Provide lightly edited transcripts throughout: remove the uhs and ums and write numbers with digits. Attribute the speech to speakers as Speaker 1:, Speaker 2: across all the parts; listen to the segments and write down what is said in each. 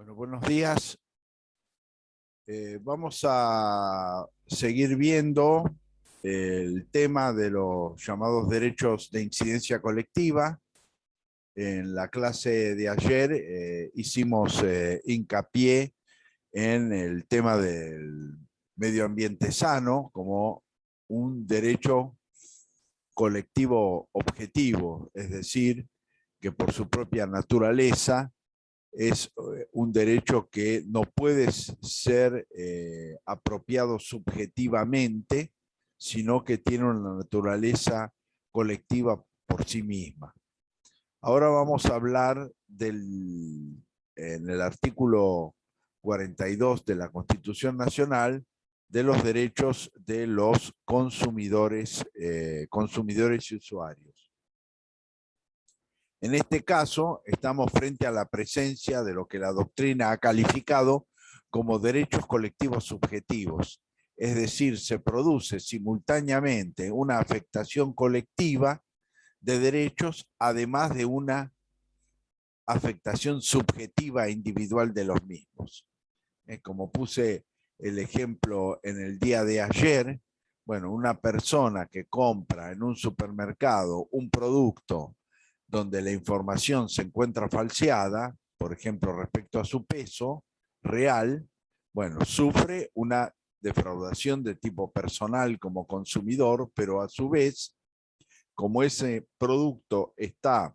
Speaker 1: Bueno, buenos días. Vamos a seguir viendo el tema de los llamados derechos de incidencia colectiva. En la clase de ayer hicimos hincapié en el tema del medio ambiente sano como un derecho colectivo objetivo, es decir, que por su propia naturaleza es un derecho que no puede ser apropiado subjetivamente, sino que tiene una naturaleza colectiva por sí misma. Ahora vamos a hablar en el artículo 42 de la Constitución Nacional de los derechos de los consumidores y usuarios. En este caso, estamos frente a la presencia de lo que la doctrina ha calificado como derechos colectivos subjetivos. Es decir, se produce simultáneamente una afectación colectiva de derechos, además de una afectación subjetiva e individual de los mismos. Como puse el ejemplo en el día de ayer, bueno, una persona que compra en un supermercado un producto donde la información se encuentra falseada, por ejemplo, respecto a su peso real, bueno, sufre una defraudación de tipo personal como consumidor, pero a su vez, como ese producto está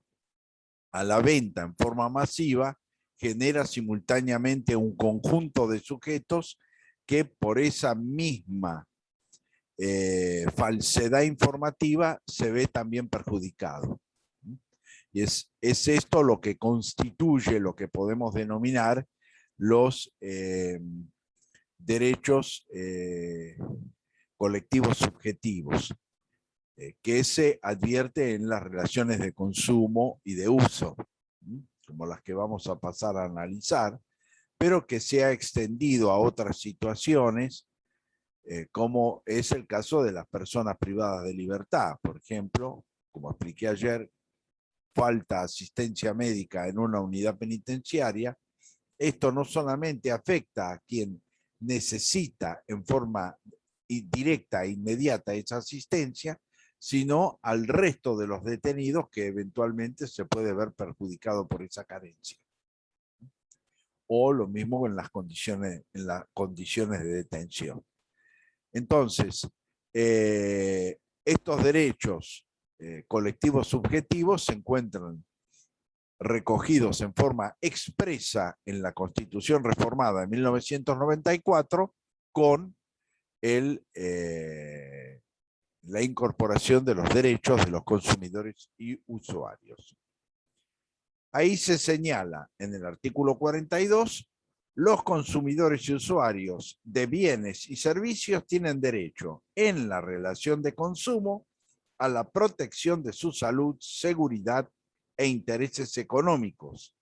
Speaker 1: a la venta en forma masiva, genera simultáneamente un conjunto de sujetos que por esa misma falsedad informativa se ve también perjudicado. Y es esto lo que constituye lo que podemos denominar los derechos colectivos subjetivos, que se advierte en las relaciones de consumo y de uso, como las que vamos a pasar a analizar, pero que se ha extendido a otras situaciones, como es el caso de las personas privadas de libertad. Por ejemplo, como expliqué ayer, falta asistencia médica en una unidad penitenciaria. Esto no solamente afecta a quien necesita en forma directa e inmediata esa asistencia, sino al resto de los detenidos que eventualmente se puede ver perjudicado por esa carencia. O lo mismo en las condiciones de detención. Entonces, estos derechos colectivos subjetivos se encuentran recogidos en forma expresa en la Constitución reformada de 1994 con la incorporación de los derechos de los consumidores y usuarios. Ahí se señala en el artículo 42, los consumidores y usuarios de bienes y servicios tienen derecho en la relación de consumo a la protección de su salud, seguridad e intereses económicos,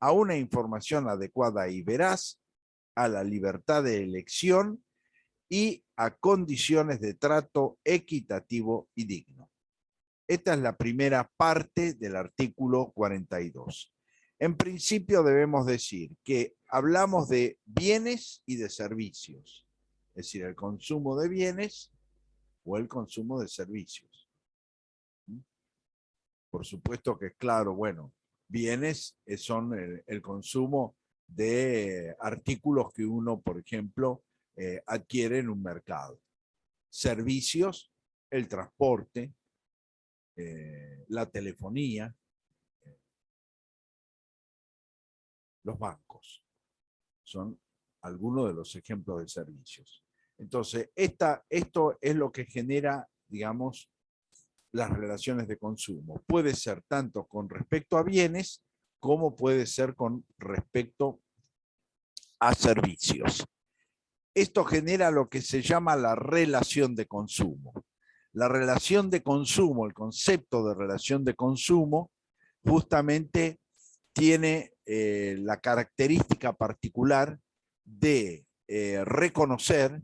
Speaker 1: a una información adecuada y veraz, a la libertad de elección y a condiciones de trato equitativo y digno. Esta es la primera parte del artículo 42. En principio debemos decir que hablamos de bienes y de servicios, es decir, el consumo de bienes o el consumo de servicios. Por supuesto que es claro, bueno, bienes son el consumo de artículos que uno, por ejemplo, adquiere en un mercado. Servicios, el transporte, la telefonía, los bancos. Son algunos de los ejemplos de servicios. Entonces, esto es lo que genera, digamos, las relaciones de consumo. Puede ser tanto con respecto a bienes como puede ser con respecto a servicios. Esto genera lo que se llama la relación de consumo. La relación de consumo, el concepto de relación de consumo, justamente tiene la característica particular de reconocer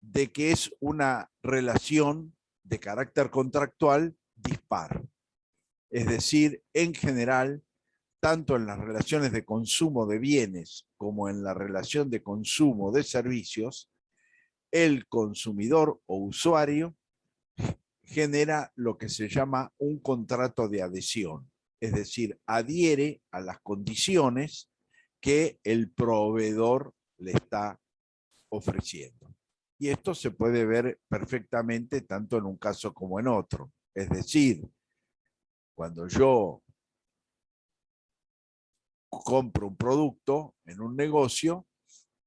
Speaker 1: de que es una relación de carácter contractual dispar. Es decir, en general, tanto en las relaciones de consumo de bienes como en la relación de consumo de servicios, el consumidor o usuario genera lo que se llama un contrato de adhesión, es decir, adhiere a las condiciones que el proveedor le está ofreciendo. Y esto se puede ver perfectamente tanto en un caso como en otro. Es decir, cuando yo compro un producto en un negocio,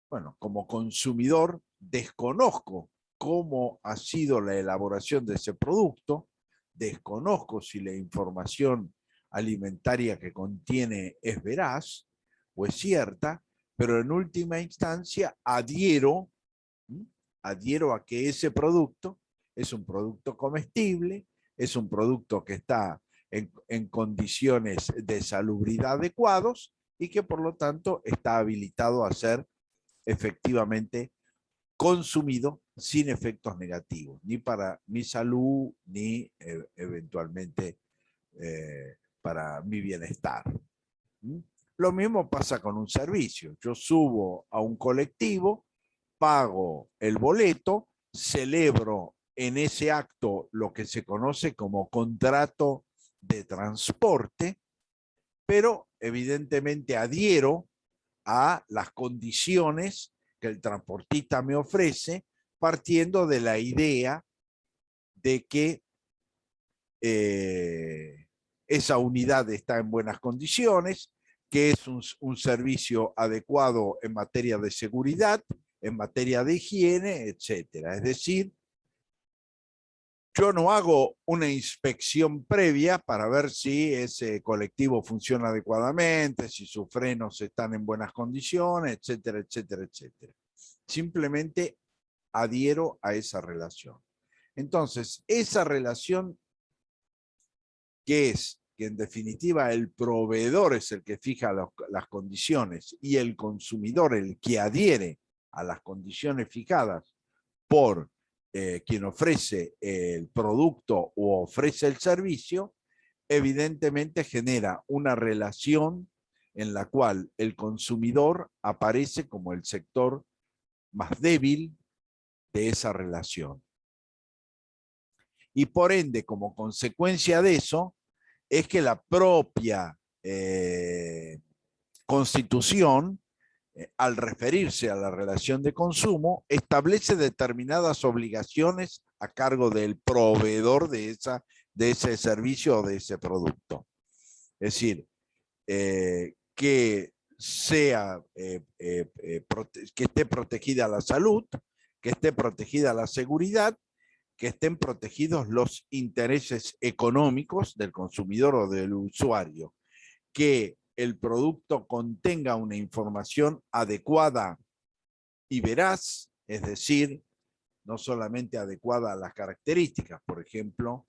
Speaker 1: bueno, como consumidor desconozco cómo ha sido la elaboración de ese producto, desconozco si la información alimentaria que contiene es veraz o es cierta, pero en última instancia adhiero a que ese producto es un producto comestible, es un producto que está en condiciones de salubridad adecuados y que por lo tanto está habilitado a ser efectivamente consumido sin efectos negativos, ni para mi salud, ni eventualmente para mi bienestar. ¿Mm? Lo mismo pasa con un servicio. Yo subo a un colectivo, pago el boleto, celebro en ese acto lo que se conoce como contrato de transporte, pero evidentemente adhiero a las condiciones que el transportista me ofrece, partiendo de la idea de que esa unidad está en buenas condiciones, que es un servicio adecuado en materia de seguridad, en materia de higiene, etcétera. Es decir, yo no hago una inspección previa para ver si ese colectivo funciona adecuadamente, si sus frenos están en buenas condiciones, etcétera, etcétera, etcétera. Simplemente adhiero a esa relación. Entonces, esa relación que es que en definitiva el proveedor es el que fija las condiciones y el consumidor el que adhiere a las condiciones fijadas por quien ofrece el producto o ofrece el servicio, evidentemente genera una relación en la cual el consumidor aparece como el sector más débil de esa relación. Y por ende, como consecuencia de eso, es que la propia Constitución, al referirse a la relación de consumo, establece determinadas obligaciones a cargo del proveedor de ese servicio o de ese producto. Es decir, que esté protegida la salud, que esté protegida la seguridad, que estén protegidos los intereses económicos del consumidor o del usuario, que el producto contenga una información adecuada y veraz, es decir, no solamente adecuada a las características, por ejemplo,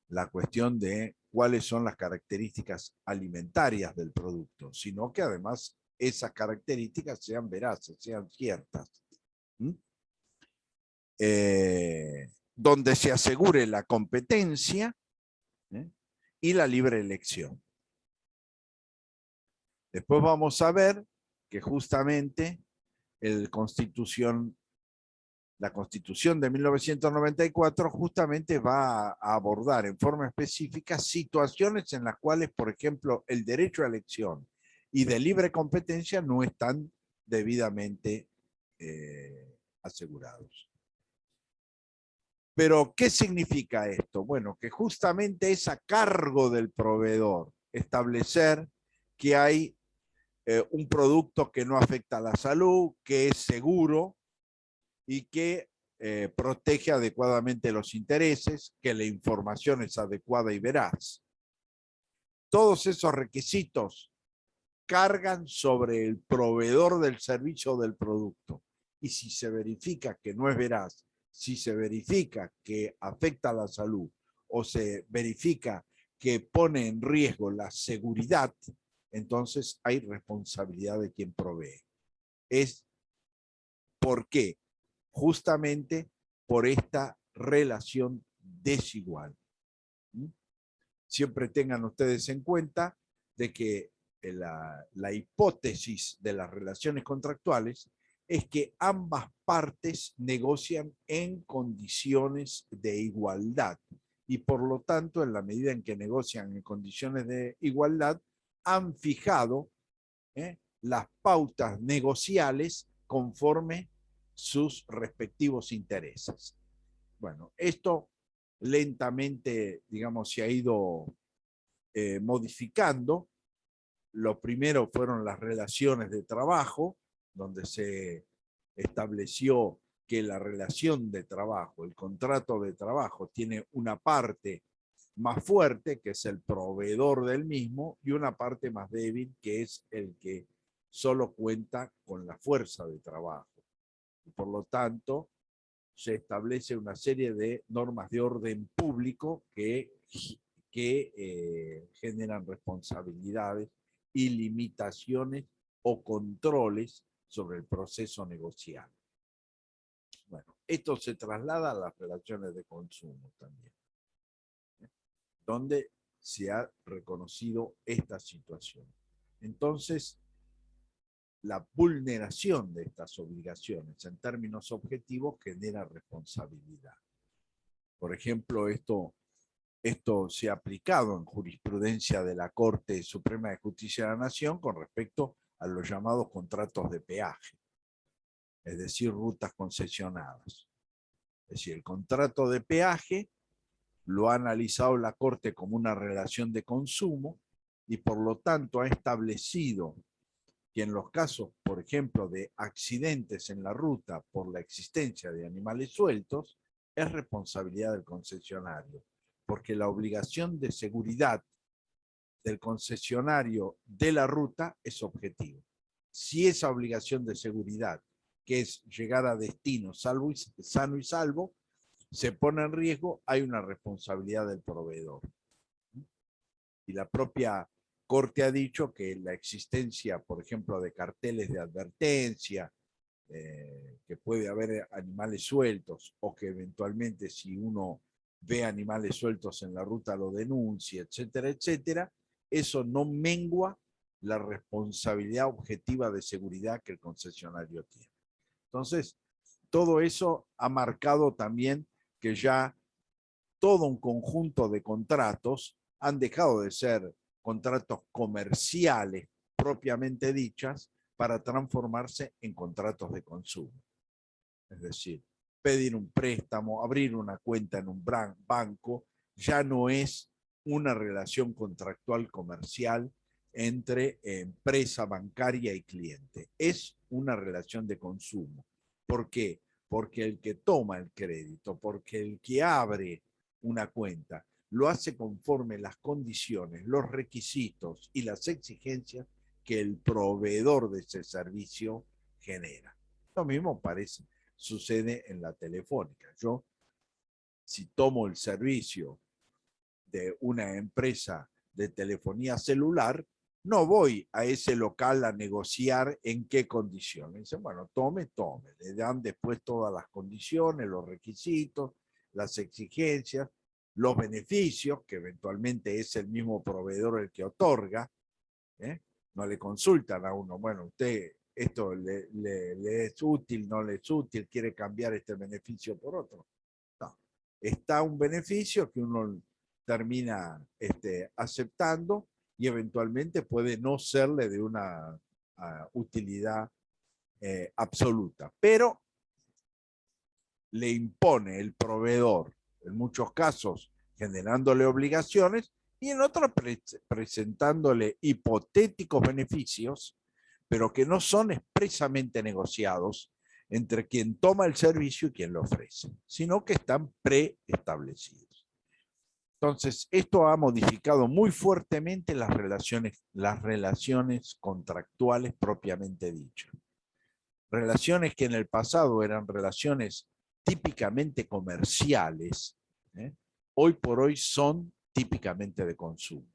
Speaker 1: la cuestión de cuáles son las características alimentarias del producto, sino que además esas características sean veraces, sean ciertas. Donde se asegure la competencia y la libre elección. Después vamos a ver que justamente la Constitución de 1994 justamente va a abordar en forma específica situaciones en las cuales, por ejemplo, el derecho a elección y de libre competencia no están debidamente asegurados. Pero, ¿qué significa esto? Bueno, que justamente es a cargo del proveedor establecer que hay un producto que no afecta a la salud, que es seguro y que protege adecuadamente los intereses, que la información es adecuada y veraz. Todos esos requisitos cargan sobre el proveedor del servicio o del producto. Y si se verifica que no es veraz, si se verifica que afecta a la salud o se verifica que pone en riesgo la seguridad, entonces hay responsabilidad de quien provee. Es ¿por qué? Justamente por esta relación desigual. Siempre tengan ustedes en cuenta de que la hipótesis de las relaciones contractuales es que ambas partes negocian en condiciones de igualdad y por lo tanto, en la medida en que negocian en condiciones de igualdad, han fijado las pautas negociales conforme sus respectivos intereses. Bueno, esto lentamente, digamos, se ha ido modificando. Lo primero fueron las relaciones de trabajo, donde se estableció que la relación de trabajo, el contrato de trabajo, tiene una parte más fuerte, que es el proveedor del mismo, y una parte más débil, que es el que solo cuenta con la fuerza de trabajo. Y por lo tanto, se establece una serie de normas de orden público que generan responsabilidades y limitaciones o controles sobre el proceso negocial. Bueno, esto se traslada a las relaciones de consumo también, donde se ha reconocido esta situación. Entonces, la vulneración de estas obligaciones en términos objetivos genera responsabilidad. Por ejemplo, esto se ha aplicado en jurisprudencia de la Corte Suprema de Justicia de la Nación con respecto a los llamados contratos de peaje, es decir, rutas concesionadas. Es decir, el contrato de peaje lo ha analizado la Corte como una relación de consumo y por lo tanto ha establecido que en los casos, por ejemplo, de accidentes en la ruta por la existencia de animales sueltos, es responsabilidad del concesionario, porque la obligación de seguridad del concesionario de la ruta es objetiva. Si esa obligación de seguridad, que es llegar a destino sano y salvo, se pone en riesgo, hay una responsabilidad del proveedor. Y la propia Corte ha dicho que la existencia, por ejemplo, de carteles de advertencia, que puede haber animales sueltos o que eventualmente si uno ve animales sueltos en la ruta lo denuncia, etcétera, etcétera, eso no mengua la responsabilidad objetiva de seguridad que el concesionario tiene. Entonces, todo eso ha marcado también que ya todo un conjunto de contratos han dejado de ser contratos comerciales propiamente dichas para transformarse en contratos de consumo. Es decir, pedir un préstamo, abrir una cuenta en un banco, ya no es una relación contractual comercial entre empresa bancaria y cliente. Es una relación de consumo. ¿Por qué? Porque el que toma el crédito, porque el que abre una cuenta, lo hace conforme las condiciones, los requisitos y las exigencias que el proveedor de ese servicio genera. Lo mismo sucede en la telefónica. Yo, si tomo el servicio de una empresa de telefonía celular, no voy a ese local a negociar en qué condiciones. Dicen, bueno, tome. Le dan después todas las condiciones, los requisitos, las exigencias, los beneficios, que eventualmente es el mismo proveedor el que otorga. No le consultan a uno, bueno, usted esto le es útil, no le es útil, quiere cambiar este beneficio por otro. No. Está un beneficio que uno termina aceptando y eventualmente puede no serle de una utilidad absoluta, pero le impone el proveedor, en muchos casos generándole obligaciones y en otros presentándole hipotéticos beneficios, pero que no son expresamente negociados entre quien toma el servicio y quien lo ofrece, sino que están preestablecidos. Entonces, esto ha modificado muy fuertemente las relaciones contractuales propiamente dichas. Relaciones que en el pasado eran relaciones típicamente comerciales, hoy por hoy son típicamente de consumo.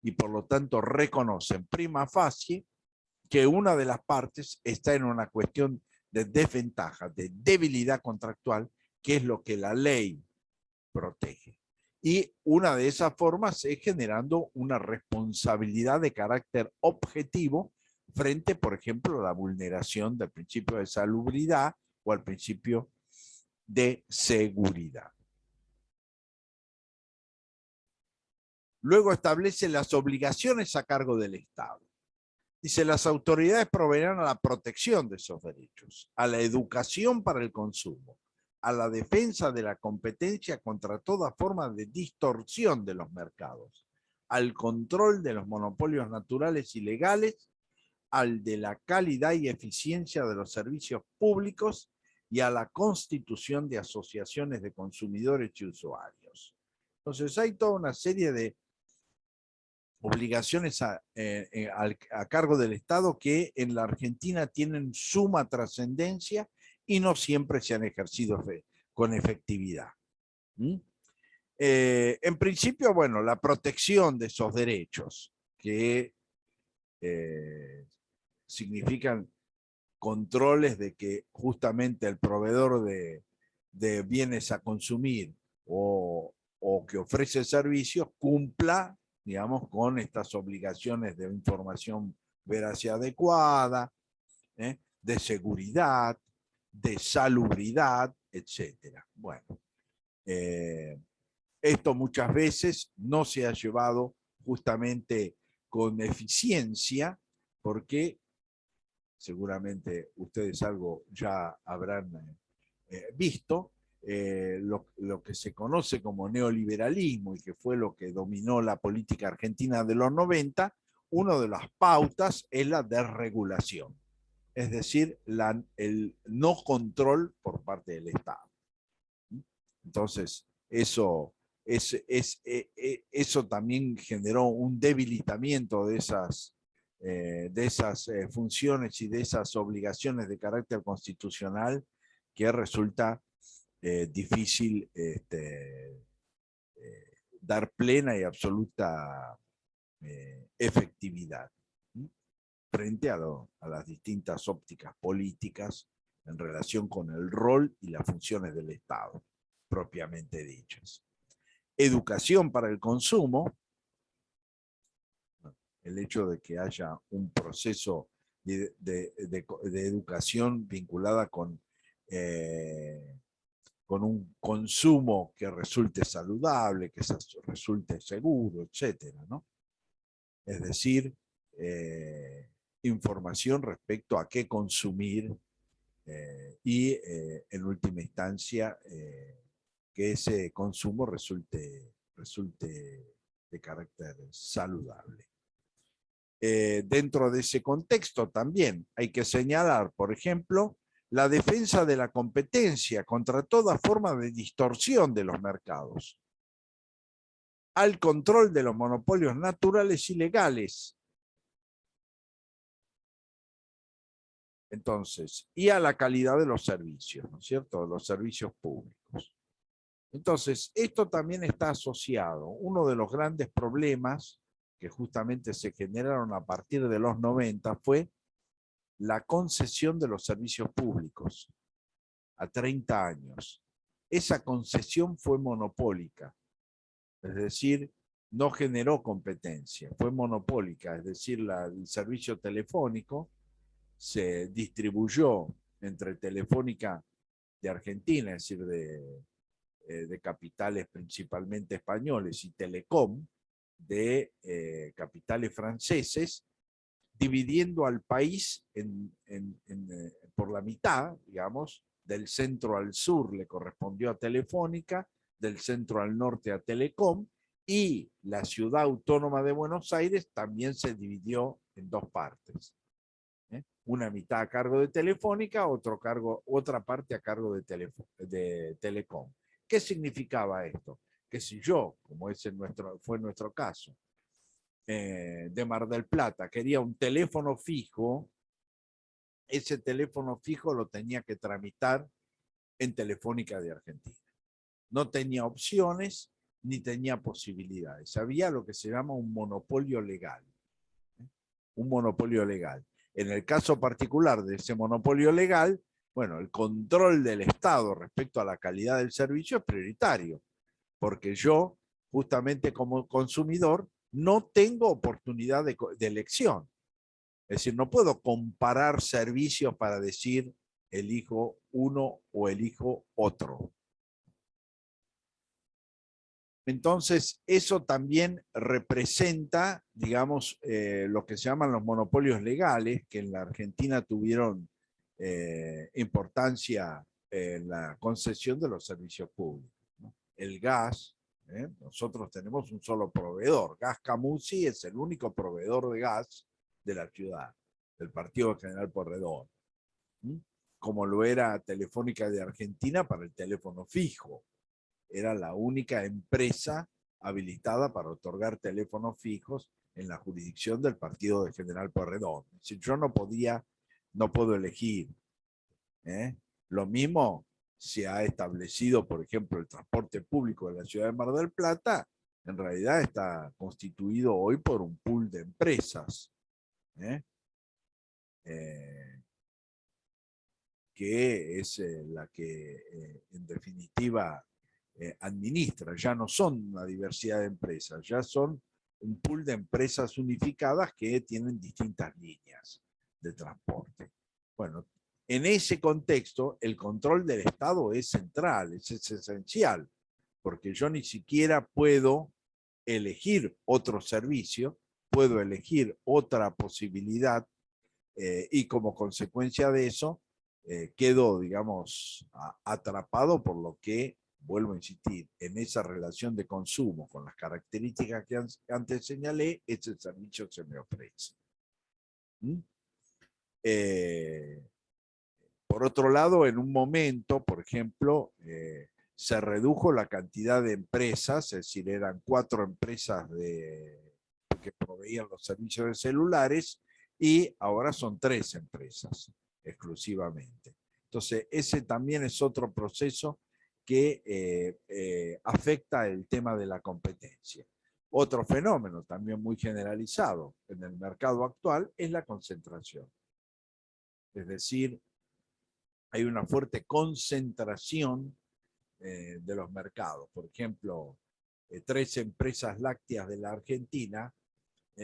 Speaker 1: Y por lo tanto reconocen prima facie que una de las partes está en una cuestión de desventaja, de debilidad contractual, que es lo que la ley protege. Y una de esas formas es generando una responsabilidad de carácter objetivo frente, por ejemplo, a la vulneración del principio de salubridad o al principio de seguridad. Luego establece las obligaciones a cargo del Estado. Dice, las autoridades proveerán a la protección de esos derechos, a la educación para el consumo, a la defensa de la competencia contra toda forma de distorsión de los mercados, al control de los monopolios naturales y legales, al de la calidad y eficiencia de los servicios públicos y a la constitución de asociaciones de consumidores y usuarios. Entonces hay toda una serie de obligaciones a cargo del Estado que en la Argentina tienen suma trascendencia y no siempre se han ejercido con efectividad. En principio, bueno, la protección de esos derechos que significan controles de que justamente el proveedor de bienes a consumir o que ofrece servicios cumpla, digamos, con estas obligaciones de información veraz y adecuada, de seguridad, de salubridad, etc. Bueno, esto muchas veces no se ha llevado justamente con eficiencia, porque seguramente ustedes algo ya habrán visto, lo que se conoce como neoliberalismo y que fue lo que dominó la política argentina de los 90, una de las pautas es la desregulación, es decir, el no control por parte del Estado. Entonces, eso también generó un debilitamiento de esas funciones y de esas obligaciones de carácter constitucional que resulta difícil dar plena y absoluta efectividad frente a las distintas ópticas políticas en relación con el rol y las funciones del Estado propiamente dichas. Educación para el consumo, el hecho de que haya un proceso de educación vinculada con un consumo que resulte saludable, que resulte seguro, etcétera, ¿no? Es decir, información respecto a qué consumir y, en última instancia, que ese consumo resulte de carácter saludable. Dentro de ese contexto también hay que señalar, por ejemplo, la defensa de la competencia contra toda forma de distorsión de los mercados, al control de los monopolios naturales y legales. Entonces, y a la calidad de los servicios, ¿no es cierto? De los servicios públicos. Entonces, esto también está asociado. Uno de los grandes problemas que justamente se generaron a partir de los 90 fue la concesión de los servicios públicos a 30 años. Esa concesión fue monopólica, es decir, no generó competencia, fue monopólica, es decir, el servicio telefónico se distribuyó entre Telefónica de Argentina, es decir, de capitales principalmente españoles, y Telecom, de capitales franceses, dividiendo al país por la mitad, digamos, del centro al sur le correspondió a Telefónica, del centro al norte a Telecom, y la ciudad autónoma de Buenos Aires también se dividió en dos partes. Una mitad a cargo de Telefónica, otra parte a cargo de Telecom. ¿Qué significaba esto? Que si yo, como fue nuestro caso, de Mar del Plata, quería un teléfono fijo, ese teléfono fijo lo tenía que tramitar en Telefónica de Argentina. No tenía opciones ni tenía posibilidades. Había lo que se llama un monopolio legal. Un monopolio legal. En el caso particular de ese monopolio legal, bueno, el control del Estado respecto a la calidad del servicio es prioritario, porque yo justamente como consumidor, no tengo oportunidad de elección. Es decir, no puedo comparar servicios para decir elijo uno o elijo otro. Entonces, eso también representa, digamos, lo que se llaman los monopolios legales, que en la Argentina tuvieron importancia en la concesión de los servicios públicos, ¿no? El gas, nosotros tenemos un solo proveedor. Gas Camusi es el único proveedor de gas de la ciudad, del Partido General Pueyrredón, como lo era Telefónica de Argentina para el teléfono fijo. Era la única empresa habilitada para otorgar teléfonos fijos en la jurisdicción del Partido de General Pueyrredón. Si yo no puedo elegir. Lo mismo se ha establecido, por ejemplo, el transporte público de la ciudad de Mar del Plata, en realidad está constituido hoy por un pool de empresas, que es la que en definitiva administra. Ya no son una diversidad de empresas, ya son un pool de empresas unificadas que tienen distintas líneas de transporte. Bueno, en ese contexto, el control del Estado es central, es esencial, porque yo ni siquiera puedo elegir otro servicio, puedo elegir otra posibilidad y como consecuencia de eso, quedo, digamos, atrapado por lo que, vuelvo a insistir, en esa relación de consumo con las características que antes señalé, ese servicio se me ofrece. Por otro lado, en un momento, por ejemplo, se redujo la cantidad de empresas, es decir, eran 4 empresas que proveían los servicios de celulares y ahora son 3 empresas exclusivamente. Entonces, ese también es otro proceso que afecta el tema de la competencia. Otro fenómeno también muy generalizado en el mercado actual es la concentración. Es decir, hay una fuerte concentración de los mercados. Por ejemplo, 3 empresas lácteas de la Argentina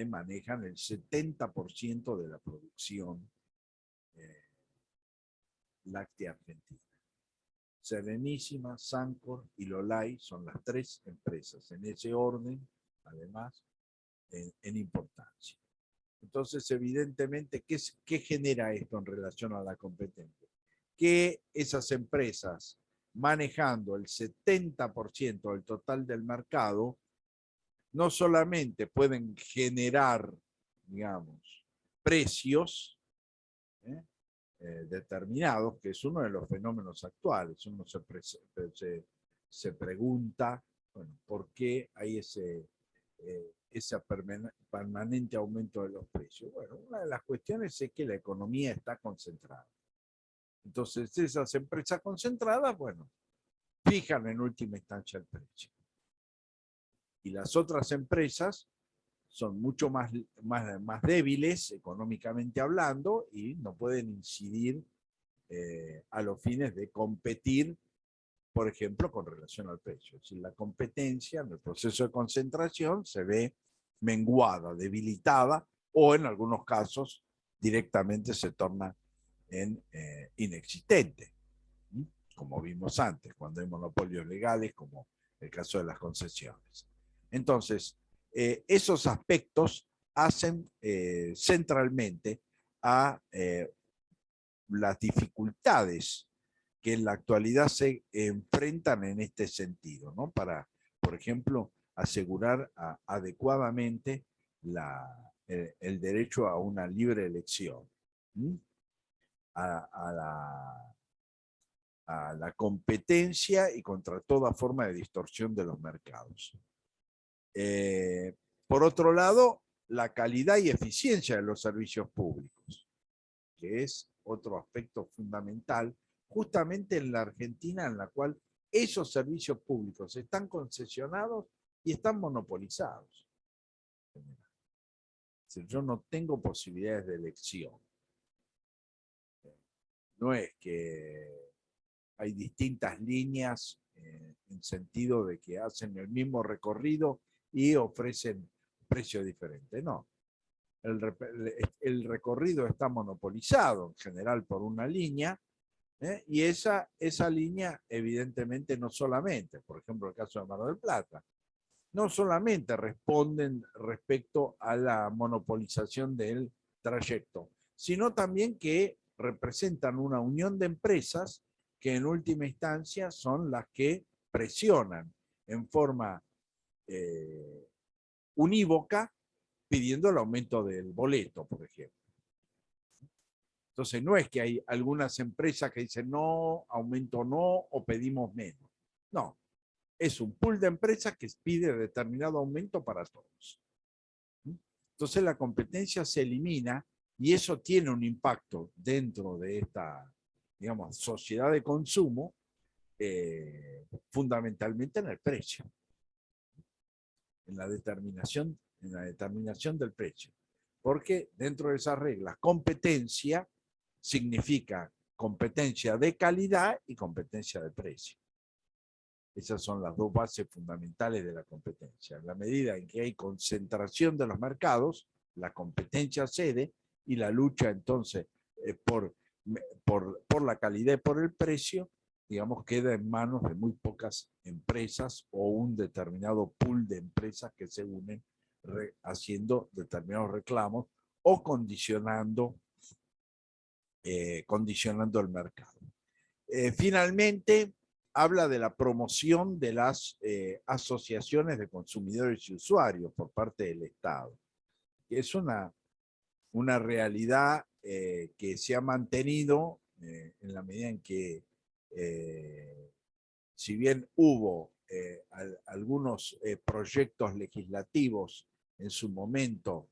Speaker 1: manejan el 70% de la producción láctea argentina. Serenísima, Sancor y Lolay son las 3 empresas, en ese orden, además, en importancia. Entonces, evidentemente, ¿qué genera esto en relación a la competencia? Que esas empresas, manejando el 70% del total del mercado, no solamente pueden generar, digamos, precios determinados, que es uno de los fenómenos actuales. Uno se pregunta, bueno, ¿por qué hay ese permanente aumento de los precios? Bueno, una de las cuestiones es que la economía está concentrada. Entonces, esas empresas concentradas, bueno, fijan en última instancia el precio. Y las otras empresas son mucho más débiles económicamente hablando y no pueden incidir a los fines de competir, por ejemplo, con relación al precio. Si la competencia en el proceso de concentración se ve menguada, debilitada o en algunos casos directamente se torna en inexistente, como vimos antes, cuando hay monopolios legales, como el caso de las concesiones. Entonces, esos aspectos hacen centralmente a las dificultades que en la actualidad se enfrentan en este sentido, ¿no? Para, por ejemplo, asegurar adecuadamente el derecho a una libre elección, a la competencia y contra toda forma de distorsión de los mercados. Por otro lado, la calidad y eficiencia de los servicios públicos, que es otro aspecto fundamental, justamente en la Argentina, en la cual esos servicios públicos están concesionados y están monopolizados. Yo no tengo posibilidades de elección. No es que hay distintas líneas en sentido de que hacen el mismo recorrido y ofrecen precios diferentes. No, el recorrido está monopolizado en general por una línea, y esa línea evidentemente no solamente, por ejemplo el caso de Mar del Plata, no solamente responden respecto a la monopolización del trayecto, sino también que representan una unión de empresas que en última instancia son las que presionan en forma unívoca pidiendo el aumento del boleto, por ejemplo. Entonces no es que hay algunas empresas que dicen no, aumento no, o pedimos menos. No, es un pool de empresas que pide determinado aumento para todos. Entonces la competencia se elimina y eso tiene un impacto dentro de esta, digamos, sociedad de consumo, fundamentalmente en el precio, en la determinación del precio. Porque dentro de esas reglas, competencia significa competencia de calidad y competencia de precio. Esas son las dos bases fundamentales de la competencia. En la medida en que hay concentración de los mercados, la competencia cede y la lucha entonces por la calidad y por el precio, digamos, queda en manos de muy pocas empresas o un determinado pool de empresas que se unen haciendo determinados reclamos o condicionando el mercado. Finalmente, habla de la promoción de las asociaciones de consumidores y usuarios por parte del Estado. Es una realidad que se ha mantenido en la medida en que, si bien hubo algunos proyectos legislativos en su momento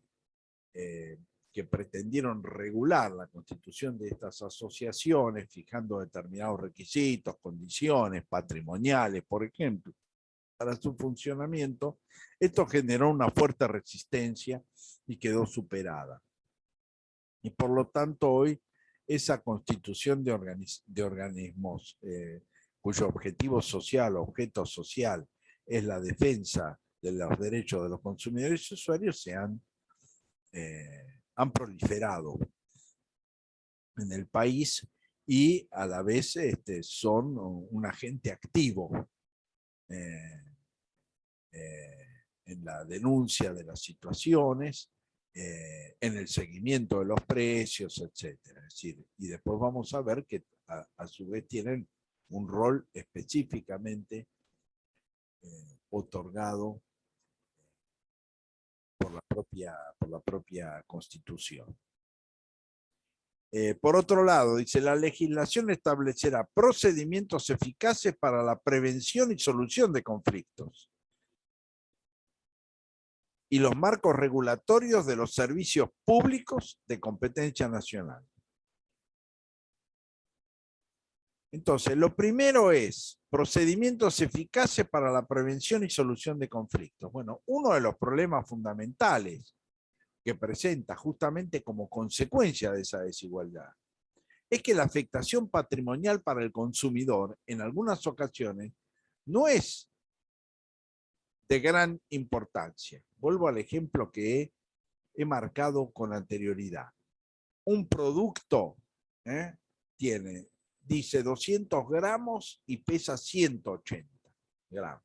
Speaker 1: que pretendieron regular la constitución de estas asociaciones, fijando determinados requisitos, condiciones patrimoniales, por ejemplo, para su funcionamiento, esto generó una fuerte resistencia y quedó superada. Y por lo tanto hoy esa constitución de organismos cuyo objetivo social, objeto social, es la defensa de los derechos de los consumidores y usuarios, se han proliferado en el país y a la vez son un agente activo en la denuncia de las situaciones, en el seguimiento de los precios, etc. Es decir, y después vamos a ver que a su vez tienen un rol específicamente otorgado por la propia Constitución. Por otro lado, dice, la legislación establecerá procedimientos eficaces para la prevención y solución de conflictos y los marcos regulatorios de los servicios públicos de competencia nacional. Entonces, lo primero es procedimientos eficaces para la prevención y solución de conflictos. Bueno, uno de los problemas fundamentales que presenta justamente como consecuencia de esa desigualdad es que la afectación patrimonial para el consumidor en algunas ocasiones no es de gran importancia. Vuelvo al ejemplo que he marcado con anterioridad. Un producto dice 200 gramos y pesa 180 gramos.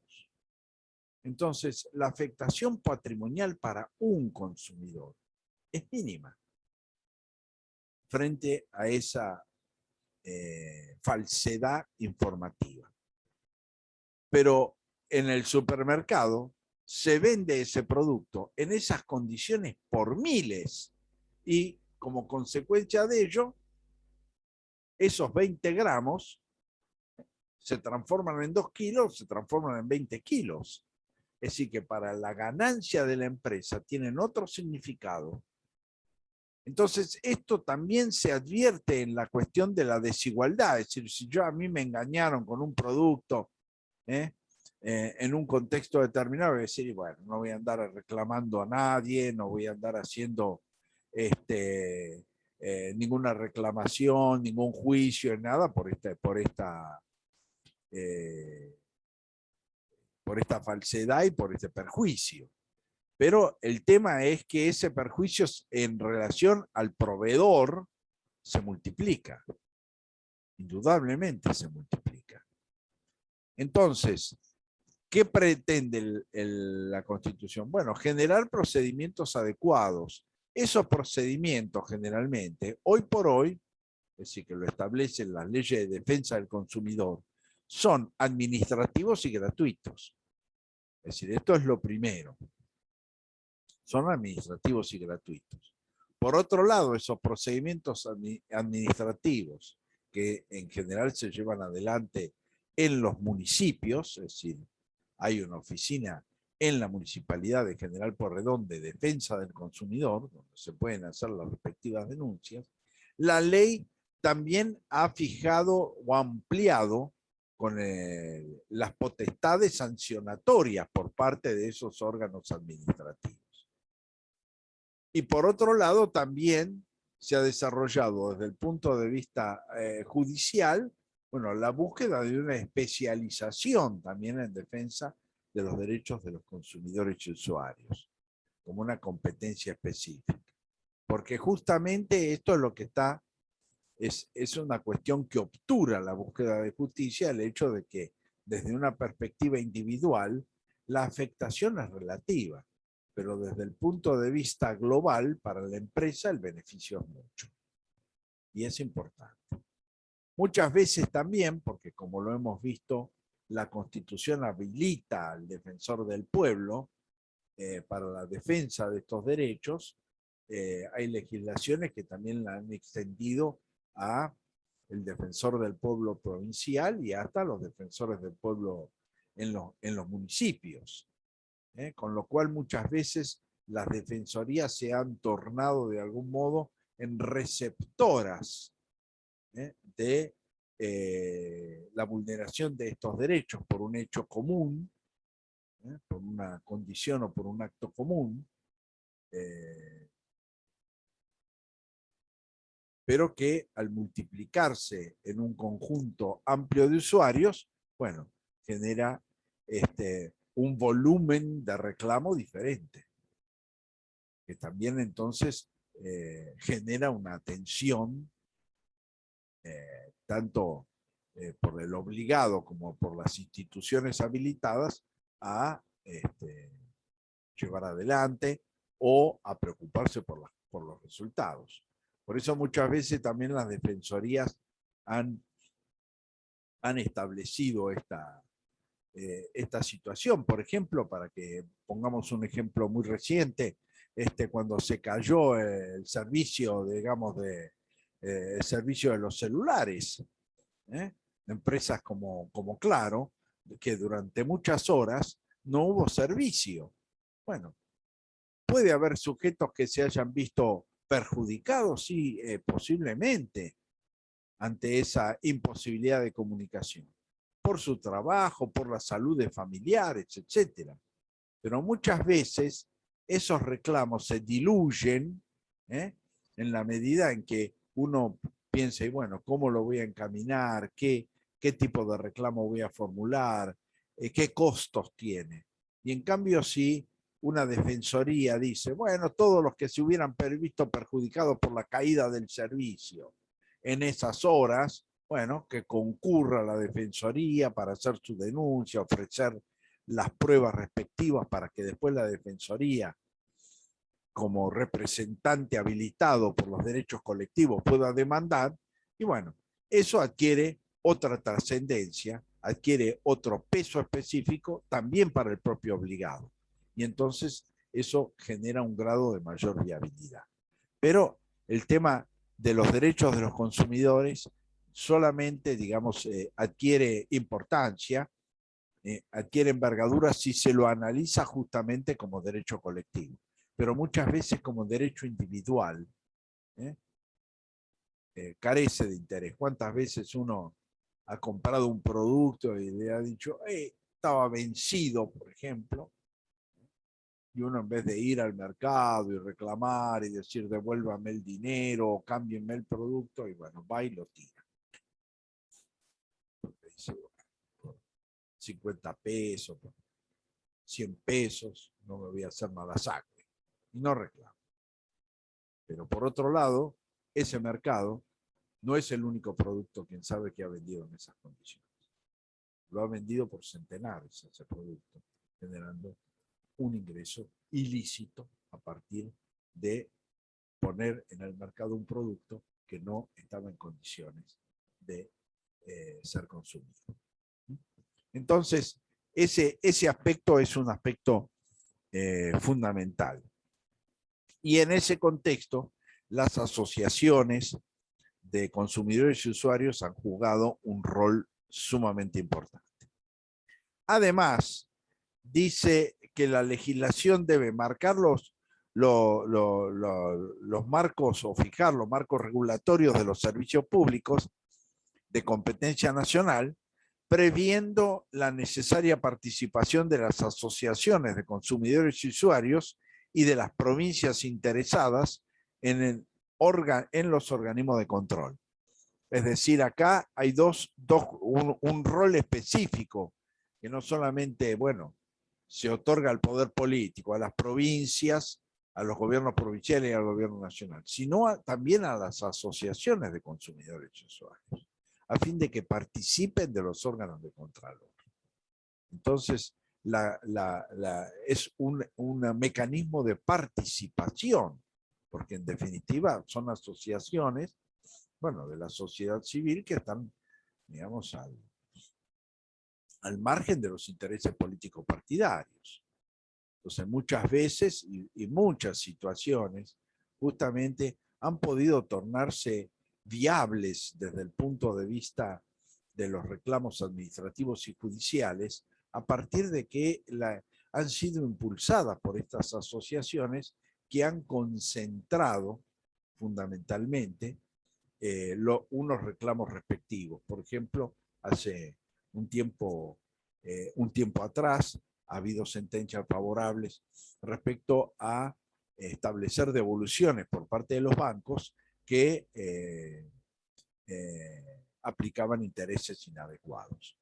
Speaker 1: Entonces, la afectación patrimonial para un consumidor es mínima frente a esa falsedad informativa. Pero en el supermercado se vende ese producto en esas condiciones por miles y como consecuencia de ello, esos 20 gramos se transforman en 2 kilos, se transforman en 20 kilos. Es decir, que para la ganancia de la empresa tienen otro significado. Entonces, esto también se advierte en la cuestión de la desigualdad. Es decir, si a mí me engañaron con un producto en un contexto determinado, voy a decir, bueno, no voy a andar reclamando a nadie, no voy a andar haciendo ninguna reclamación, ningún juicio, nada por esta por esta falsedad y por este perjuicio. Pero el tema es que ese perjuicio en relación al proveedor se multiplica. Indudablemente se multiplica. Entonces, ¿qué pretende la Constitución? Bueno, generar procedimientos adecuados. Esos procedimientos generalmente, hoy por hoy, es decir, que lo establecen las leyes de defensa del consumidor, son administrativos y gratuitos. Es decir, esto es lo primero. Son administrativos y gratuitos. Por otro lado, esos procedimientos administrativos que en general se llevan adelante en los municipios, es decir, hay una oficina en la municipalidad de General Porredón de defensa del consumidor, donde se pueden hacer las respectivas denuncias, la ley también ha fijado o ampliado con las potestades sancionatorias por parte de esos órganos administrativos. Y por otro lado, también se ha desarrollado desde el punto de vista judicial, bueno, la búsqueda de una especialización también en defensa de los derechos de los consumidores y usuarios, como una competencia específica. Porque justamente esto es lo que está, es una cuestión que obtura la búsqueda de justicia, el hecho de que desde una perspectiva individual, la afectación es relativa, pero desde el punto de vista global, para la empresa el beneficio es mucho. Y es importante. Muchas veces también, porque como lo hemos visto, la Constitución habilita al defensor del pueblo para la defensa de estos derechos. Hay legislaciones que también la han extendido a el defensor del pueblo provincial y hasta los defensores del pueblo en los municipios. Con lo cual muchas veces las defensorías se han tornado de algún modo en receptoras de la vulneración de estos derechos por un hecho común, por una condición o por un acto común, pero que al multiplicarse en un conjunto amplio de usuarios, bueno, genera un volumen de reclamo diferente, que también entonces genera una tensión tanto por el obligado como por las instituciones habilitadas a llevar adelante o a preocuparse por los resultados. Por eso muchas veces también las defensorías han establecido esta situación. Por ejemplo, para que pongamos un ejemplo muy reciente, cuando se cayó el servicio, digamos, el servicio de los celulares, empresas como Claro, que durante muchas horas no hubo servicio. Bueno, puede haber sujetos que se hayan visto perjudicados, sí, posiblemente, ante esa imposibilidad de comunicación, por su trabajo, por la salud de familiares, etc. Pero muchas veces esos reclamos se diluyen en la medida en que uno piensa, y bueno, ¿cómo lo voy a encaminar? ¿Qué tipo de reclamo voy a formular? ¿Qué costos tiene? Y en cambio, si una defensoría dice, bueno, todos los que se hubieran visto perjudicados por la caída del servicio en esas horas, bueno, que concurra la defensoría para hacer su denuncia, ofrecer las pruebas respectivas para que después la defensoría, como representante habilitado por los derechos colectivos, pueda demandar. Y bueno, eso adquiere otra trascendencia, adquiere otro peso específico también para el propio obligado. Y entonces eso genera un grado de mayor viabilidad. Pero el tema de los derechos de los consumidores solamente, digamos, adquiere importancia, adquiere envergadura si se lo analiza justamente como derecho colectivo, pero muchas veces como derecho individual carece de interés. ¿Cuántas veces uno ha comprado un producto y le ha dicho, estaba vencido, por ejemplo, y uno en vez de ir al mercado y reclamar y decir devuélvame el dinero o cámbienme el producto, y bueno, va y lo tira. Dice, 50 pesos. 100 pesos, no me voy a hacer mala sangre. Y no reclamo. Pero por otro lado, ese mercado no es el único producto, quién sabe, que ha vendido en esas condiciones. Lo ha vendido por centenares ese producto, generando un ingreso ilícito a partir de poner en el mercado un producto que no estaba en condiciones de ser consumido. Entonces, ese aspecto es un aspecto fundamental. Y en ese contexto, las asociaciones de consumidores y usuarios han jugado un rol sumamente importante. Además, dice que la legislación debe marcar los marcos o fijar los marcos regulatorios de los servicios públicos de competencia nacional, previendo la necesaria participación de las asociaciones de consumidores y usuarios y de las provincias interesadas en los organismos de control. Es decir, acá hay un rol específico que no solamente, bueno, se otorga al poder político, a las provincias, a los gobiernos provinciales y al gobierno nacional, sino también a las asociaciones de consumidores y usuarios, a fin de que participen de los órganos de control. Entonces, es un mecanismo de participación, porque en definitiva son asociaciones, bueno, de la sociedad civil que están, digamos, al margen de los intereses políticos partidarios. Entonces, muchas veces y muchas situaciones justamente han podido tornarse viables desde el punto de vista de los reclamos administrativos y judiciales a partir de que han sido impulsadas por estas asociaciones que han concentrado fundamentalmente unos reclamos respectivos. Por ejemplo, hace un tiempo atrás ha habido sentencias favorables respecto a establecer devoluciones por parte de los bancos que aplicaban intereses inadecuados.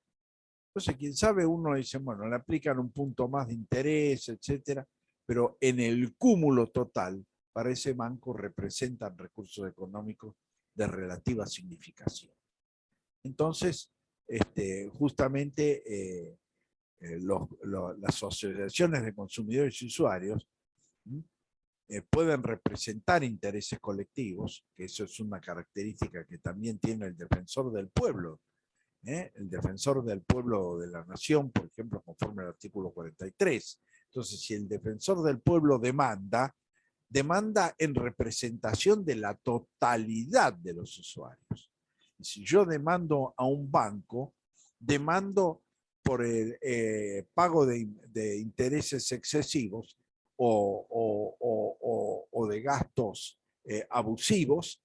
Speaker 1: Entonces, quién sabe, uno dice, bueno, le aplican un punto más de interés, etcétera, pero en el cúmulo total, para ese banco representan recursos económicos de relativa significación. Entonces, justamente las asociaciones de consumidores y usuarios pueden representar intereses colectivos, que eso es una característica que también tiene el defensor del pueblo. El defensor del pueblo de la nación, por ejemplo, conforme al artículo 43. Entonces, si el defensor del pueblo demanda en representación de la totalidad de los usuarios. Y si yo demando a un banco, demando por el pago de intereses excesivos o de gastos abusivos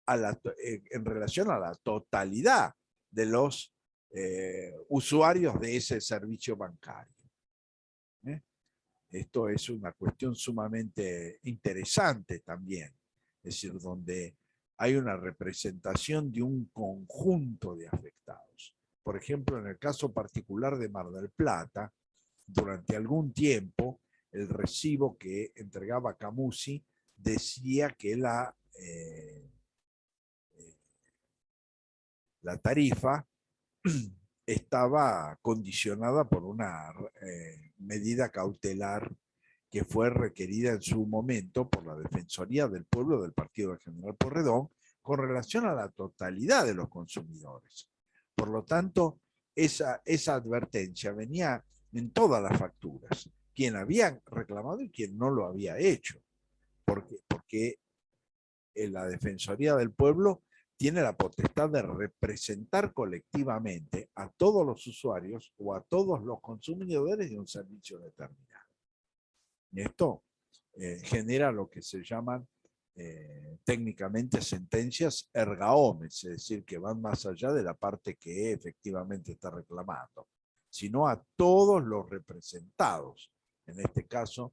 Speaker 1: en relación a la totalidad de los usuarios de ese servicio bancario. Esto es una cuestión sumamente interesante también, es decir, donde hay una representación de un conjunto de afectados. Por ejemplo, en el caso particular de Mar del Plata, durante algún tiempo, el recibo que entregaba Camusi decía que la tarifa estaba condicionada por una medida cautelar que fue requerida en su momento por la Defensoría del Pueblo del Partido del General Porredón con relación a la totalidad de los consumidores. Por lo tanto, esa advertencia venía en todas las facturas, quien había reclamado y quien no lo había hecho, porque la Defensoría del Pueblo tiene la potestad de representar colectivamente a todos los usuarios o a todos los consumidores de un servicio determinado. Y esto genera lo que se llaman técnicamente sentencias erga omnes, es decir, que van más allá de la parte que efectivamente está reclamando, sino a todos los representados, en este caso,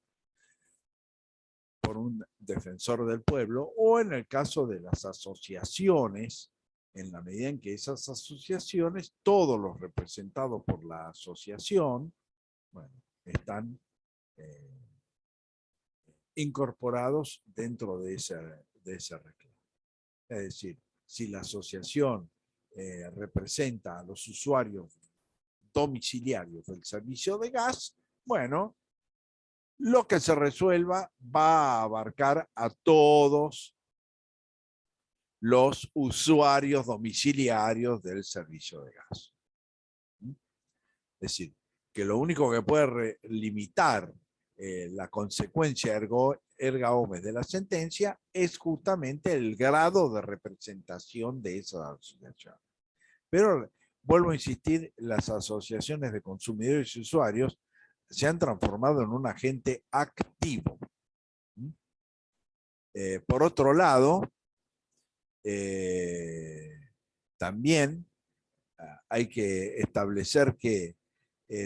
Speaker 1: por un defensor del pueblo, o en el caso de las asociaciones, en la medida en que esas asociaciones, todos los representados por la asociación, bueno, están incorporados dentro de ese reclamo. Es decir, si la asociación representa a los usuarios domiciliarios del servicio de gas, bueno, lo que se resuelva va a abarcar a todos los usuarios domiciliarios del servicio de gas. Es decir, que lo único que puede limitar la consecuencia erga omnes de la sentencia es justamente el grado de representación de esa asociación. Pero vuelvo a insistir, las asociaciones de consumidores y usuarios se han transformado en un agente activo. Por otro lado, también hay que establecer que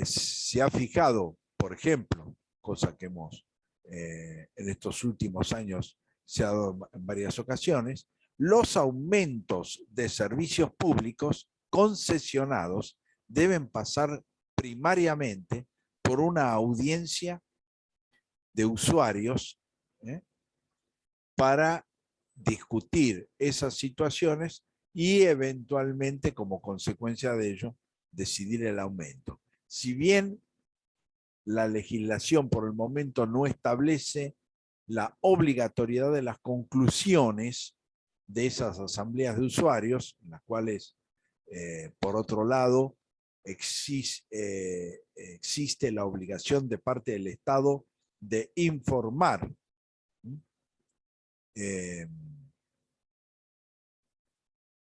Speaker 1: se ha fijado, por ejemplo, cosa que hemos en estos últimos años se ha dado en varias ocasiones, los aumentos de servicios públicos concesionados deben pasar primariamente por una audiencia de usuarios para discutir esas situaciones y eventualmente, como consecuencia de ello, decidir el aumento. Si bien la legislación por el momento no establece la obligatoriedad de las conclusiones de esas asambleas de usuarios, en las cuales, por otro lado, existe la obligación de parte del Estado de informar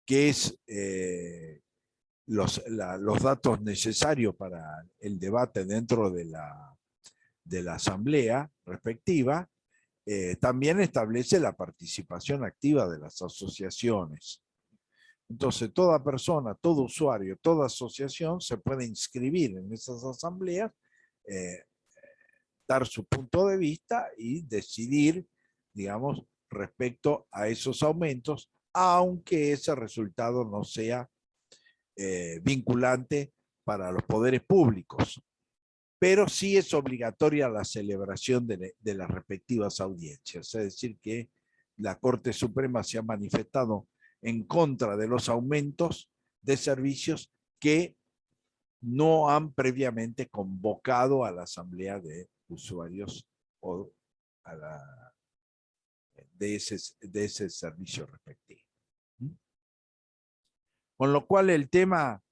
Speaker 1: qué es los datos necesarios para el debate dentro de la asamblea respectiva, también establece la participación activa de las asociaciones. Entonces, toda persona, todo usuario, toda asociación se puede inscribir en esas asambleas, dar su punto de vista y decidir, digamos, respecto a esos aumentos, aunque ese resultado no sea vinculante para los poderes públicos. Pero sí es obligatoria la celebración de las respectivas audiencias. Es decir, que la Corte Suprema se ha manifestado en contra de los aumentos de servicios que no han previamente convocado a la asamblea de usuarios o de ese servicio respectivo. Con lo cual el tema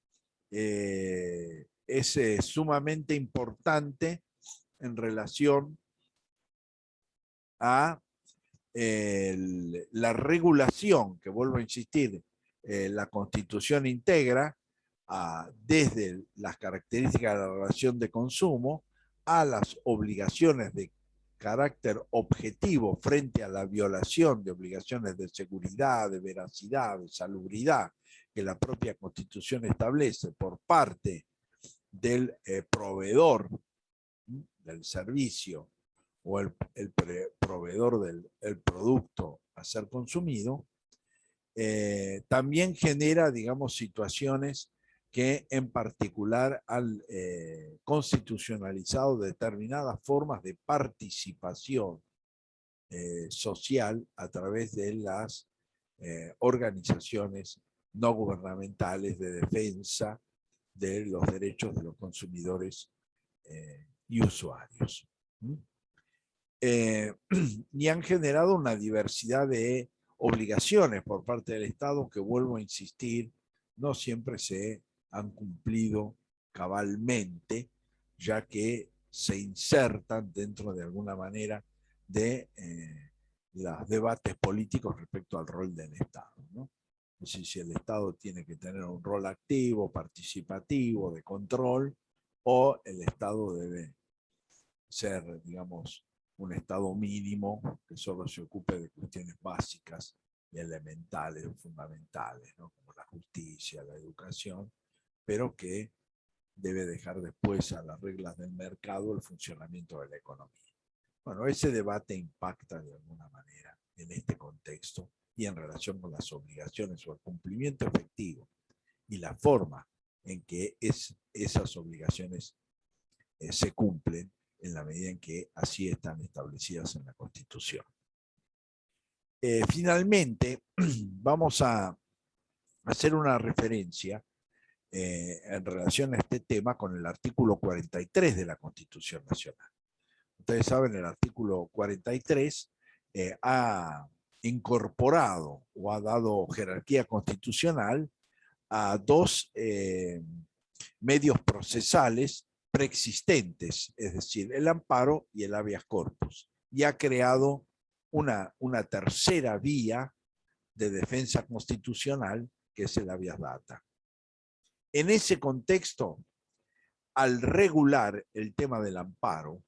Speaker 1: es sumamente importante en relación a la regulación, que vuelvo a insistir, la Constitución integra desde las características de la relación de consumo a las obligaciones de carácter objetivo frente a la violación de obligaciones de seguridad, de veracidad, de salubridad, que la propia Constitución establece por parte del proveedor del servicio o el proveedor del producto a ser consumido, también genera, digamos, situaciones que en particular han constitucionalizado determinadas formas de participación social a través de las organizaciones no gubernamentales de defensa de los derechos de los consumidores y usuarios. Y han generado una diversidad de obligaciones por parte del Estado que, vuelvo a insistir, no siempre se han cumplido cabalmente, ya que se insertan dentro de alguna manera de los debates políticos respecto al rol del Estado, ¿no? Es decir, si el Estado tiene que tener un rol activo, participativo, de control, o el Estado debe ser, digamos, un Estado mínimo que solo se ocupe de cuestiones básicas y elementales o fundamentales, ¿no? Como la justicia, la educación, pero que debe dejar después a las reglas del mercado el funcionamiento de la economía. Bueno, ese debate impacta de alguna manera en este contexto y en relación con las obligaciones o el cumplimiento efectivo y la forma en que esas obligaciones se cumplen en la medida en que así están establecidas en la Constitución. Finalmente, vamos a hacer una referencia en relación a este tema con el artículo 43 de la Constitución Nacional. Ustedes saben, el artículo 43 ha incorporado o ha dado jerarquía constitucional a dos medios procesales preexistentes, es decir, el amparo y el habeas corpus, y ha creado una tercera vía de defensa constitucional, que es el habeas data. En ese contexto, al regular el tema del amparo,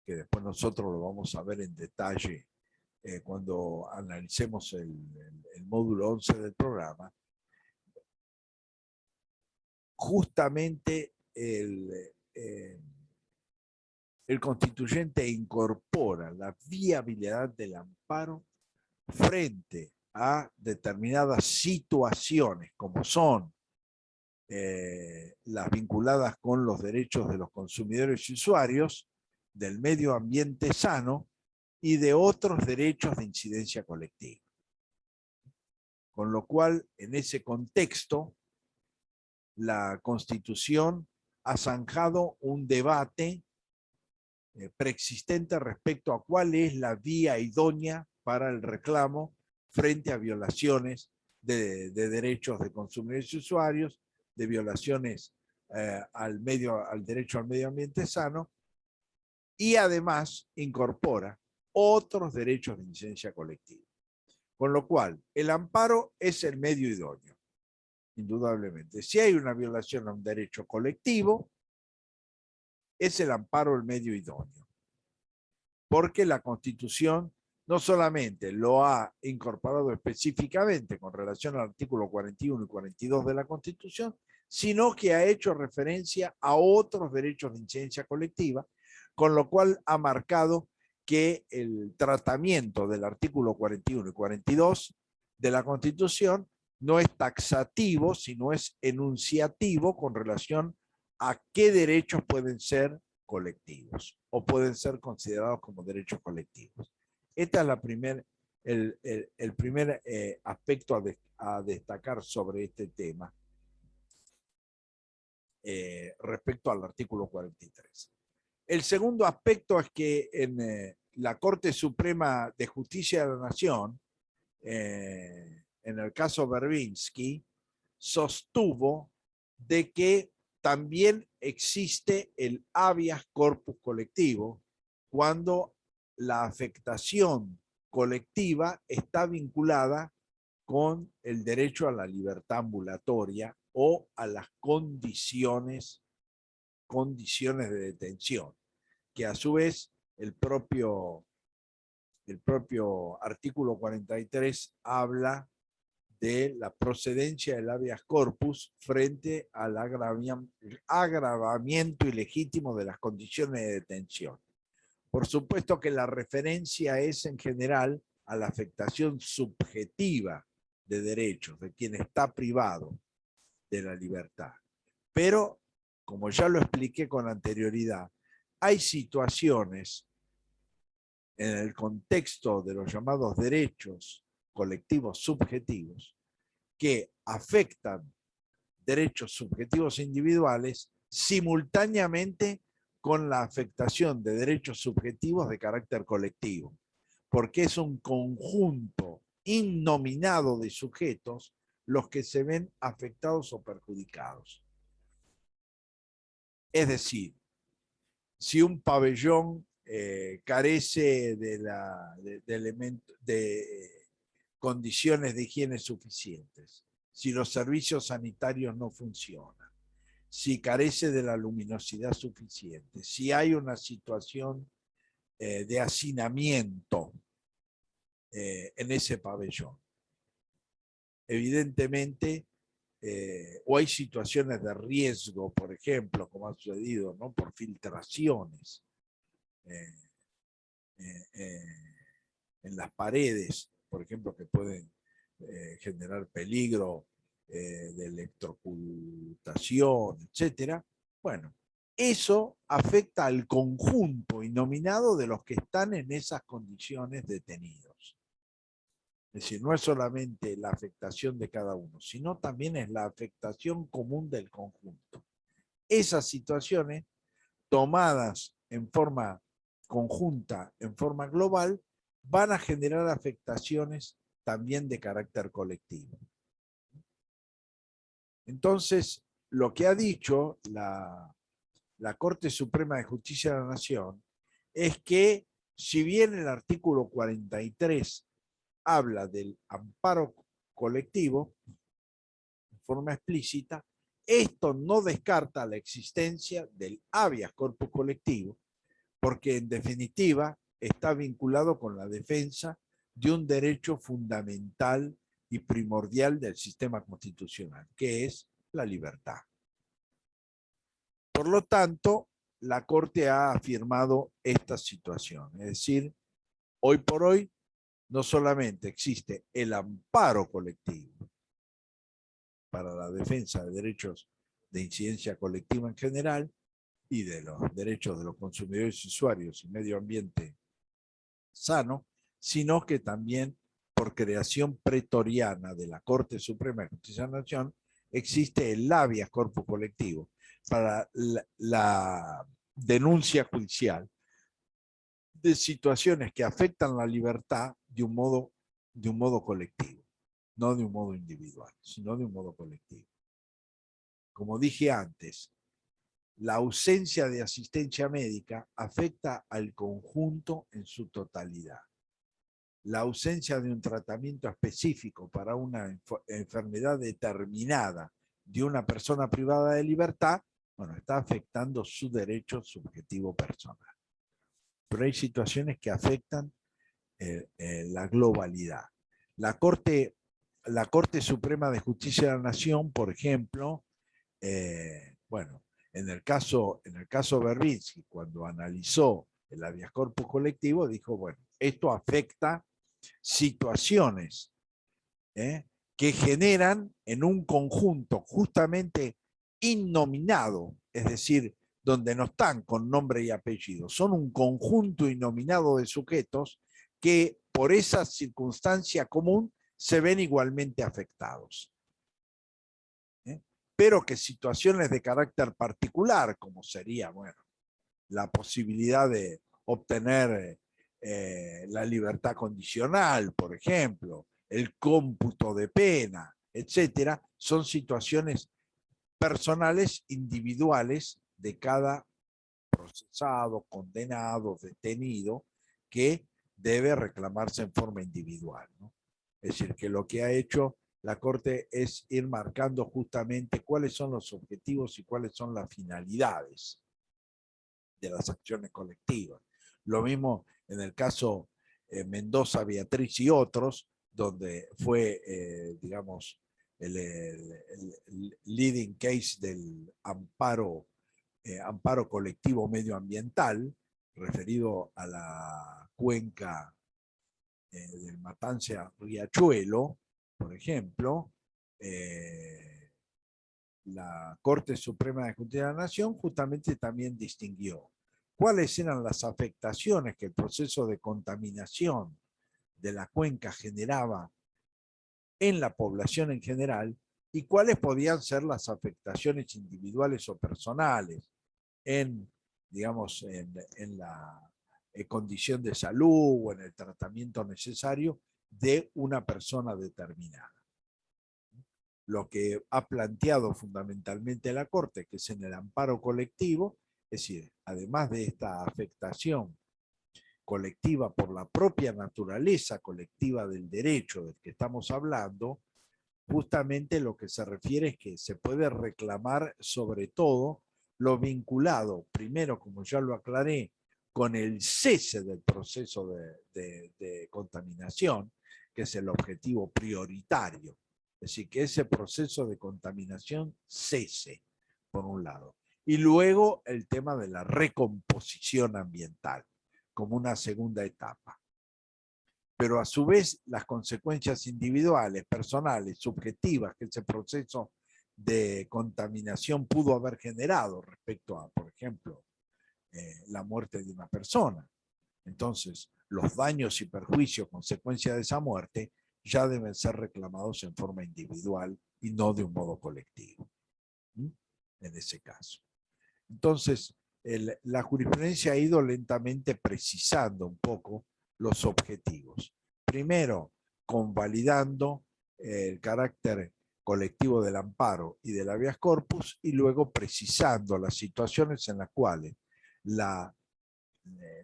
Speaker 1: que después nosotros lo vamos a ver en detalle cuando analicemos el módulo 11 del programa, justamente el constituyente incorpora la viabilidad del amparo frente a determinadas situaciones, como son las vinculadas con los derechos de los consumidores y usuarios, del medio ambiente sano y de otros derechos de incidencia colectiva. Con lo cual, en ese contexto, la Constitución ha zanjado un debate preexistente respecto a cuál es la vía idónea para el reclamo frente a violaciones de derechos de consumidores y usuarios, de violaciones al derecho al medio ambiente sano, y además incorpora otros derechos de incidencia colectiva. Con lo cual, el amparo es el medio idóneo, indudablemente. Si hay una violación a un derecho colectivo, es el amparo el medio idóneo. Porque la Constitución no solamente lo ha incorporado específicamente con relación al artículo 41 y 42 de la Constitución, sino que ha hecho referencia a otros derechos de incidencia colectiva, con lo cual ha marcado que el tratamiento del artículo 41 y 42 de la Constitución no es taxativo, sino es enunciativo con relación a qué derechos pueden ser colectivos o pueden ser considerados como derechos colectivos. Este es el primer aspecto a destacar sobre este tema respecto al artículo 43. El segundo aspecto es que en la Corte Suprema de Justicia de la Nación, en el caso Berbinsky, sostuvo de que también existe el habeas corpus colectivo cuando la afectación colectiva está vinculada con el derecho a la libertad ambulatoria o a las condiciones de detención, que a su vez el propio artículo 43 habla de la procedencia del habeas corpus frente al agravamiento ilegítimo de las condiciones de detención. Por supuesto que la referencia es en general a la afectación subjetiva de derechos de quien está privado de la libertad. Pero, como ya lo expliqué con anterioridad, hay situaciones en el contexto de los llamados derechos colectivos subjetivos que afectan derechos subjetivos individuales simultáneamente con la afectación de derechos subjetivos de carácter colectivo, porque es un conjunto innominado de sujetos los que se ven afectados o perjudicados. Es decir, si un pabellón carece de condiciones de higiene suficientes, si los servicios sanitarios no funcionan, si carece de la luminosidad suficiente, si hay una situación de hacinamiento en ese pabellón, evidentemente, o hay situaciones de riesgo, por ejemplo, como ha sucedido, ¿no?, por filtraciones en las paredes, por ejemplo, que pueden generar peligro de electrocutación, etcétera. Bueno, eso afecta al conjunto innominado de los que están en esas condiciones detenidos. Es decir, no es solamente la afectación de cada uno, sino también es la afectación común del conjunto. Esas situaciones tomadas en forma conjunta, en forma global, van a generar afectaciones también de carácter colectivo. Entonces, lo que ha dicho la Corte Suprema de Justicia de la Nación es que, si bien el artículo 43 habla del amparo colectivo de forma explícita, esto no descarta la existencia del habeas corpus colectivo, porque en definitiva está vinculado con la defensa de un derecho fundamental y primordial del sistema constitucional, que es la libertad. Por lo tanto, la Corte ha afirmado esta situación, es decir, hoy por hoy no solamente existe el amparo colectivo para la defensa de derechos de incidencia colectiva en general y de los derechos de los consumidores y usuarios y medio ambiente sano, sino que también por creación pretoriana de la Corte Suprema de Justicia de la Nación existe el habeas corpus colectivo para la denuncia judicial de situaciones que afectan la libertad de un modo colectivo, no de un modo individual, sino de un modo colectivo. Como dije antes, la ausencia de asistencia médica afecta al conjunto en su totalidad. La ausencia de un tratamiento específico para una enfermedad determinada de una persona privada de libertad, bueno, está afectando su derecho subjetivo personal. Pero hay situaciones que afectan la globalidad. La Corte Suprema de Justicia de la Nación, por ejemplo, bueno, en el caso Berbinsky, cuando analizó el habeas corpus colectivo, dijo, bueno, esto afecta situaciones que generan en un conjunto justamente innominado, es decir, donde no están con nombre y apellido, son un conjunto innominado de sujetos que por esa circunstancia común se ven igualmente afectados. Pero que situaciones de carácter particular, como sería, bueno, la posibilidad de obtener la libertad condicional, por ejemplo, el cómputo de pena, etcétera, son situaciones personales, individuales de cada procesado, condenado, detenido, que debe reclamarse en forma individual, ¿no? Es decir, que lo que ha hecho la Corte es ir marcando justamente cuáles son los objetivos y cuáles son las finalidades de las acciones colectivas. Lo mismo en el caso Mendoza, Beatriz y otros, donde fue, digamos, el leading case del amparo colectivo medioambiental, referido a la cuenca del Matanza-Riachuelo, por ejemplo, la Corte Suprema de Justicia de la Nación justamente también distinguió cuáles eran las afectaciones que el proceso de contaminación de la cuenca generaba en la población en general y cuáles podían ser las afectaciones individuales o personales en, digamos, en la condición de salud o en el tratamiento necesario de una persona determinada. Lo que ha planteado fundamentalmente la Corte, que es en el amparo colectivo, es decir, además de esta afectación colectiva por la propia naturaleza colectiva del derecho del que estamos hablando, justamente lo que se refiere es que se puede reclamar sobre todo lo vinculado, primero, como ya lo aclaré, con el cese del proceso de contaminación, que es el objetivo prioritario. Es decir, que ese proceso de contaminación cese, por un lado. Y luego el tema de la recomposición ambiental, como una segunda etapa. Pero a su vez las consecuencias individuales, personales, subjetivas que ese proceso de contaminación pudo haber generado respecto a, por ejemplo, la muerte de una persona. Entonces, los daños y perjuicios consecuencia de esa muerte ya deben ser reclamados en forma individual y no de un modo colectivo, en ese caso. Entonces, la jurisprudencia ha ido lentamente precisando un poco los objetivos. Primero, convalidando el carácter colectivo del amparo y del habeas corpus, y luego precisando las situaciones en las cuales la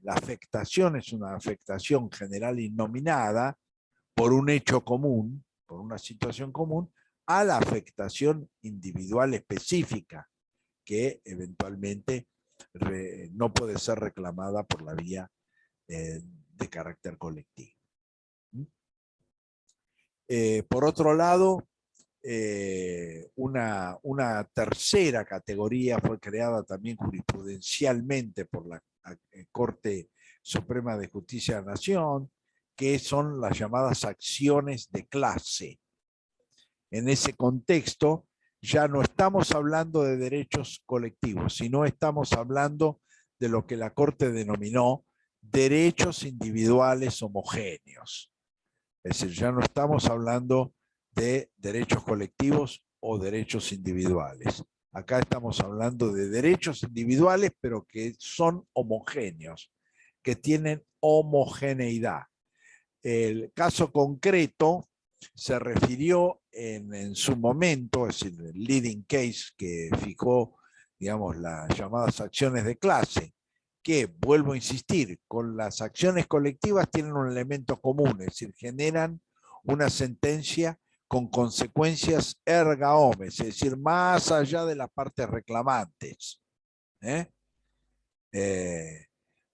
Speaker 1: afectación es una afectación general innominada por un hecho común, por una situación común, a la afectación individual específica, que eventualmente no puede ser reclamada por la vía de carácter colectivo. Por otro lado, una tercera categoría fue creada también jurisprudencialmente por la Corte Suprema de Justicia de la Nación, que son las llamadas acciones de clase. En ese contexto, ya no estamos hablando de derechos colectivos, sino estamos hablando de lo que la Corte denominó derechos individuales homogéneos. Es decir, ya no estamos hablando de derechos colectivos o derechos individuales. Acá estamos hablando de derechos individuales, pero que son homogéneos, que tienen homogeneidad. El caso concreto se refirió en su momento, es decir, el leading case que fijó, digamos, las llamadas acciones de clase, que, vuelvo a insistir, con las acciones colectivas tienen un elemento común, es decir, generan una sentencia con consecuencias erga omnes, es decir, más allá de las partes reclamantes.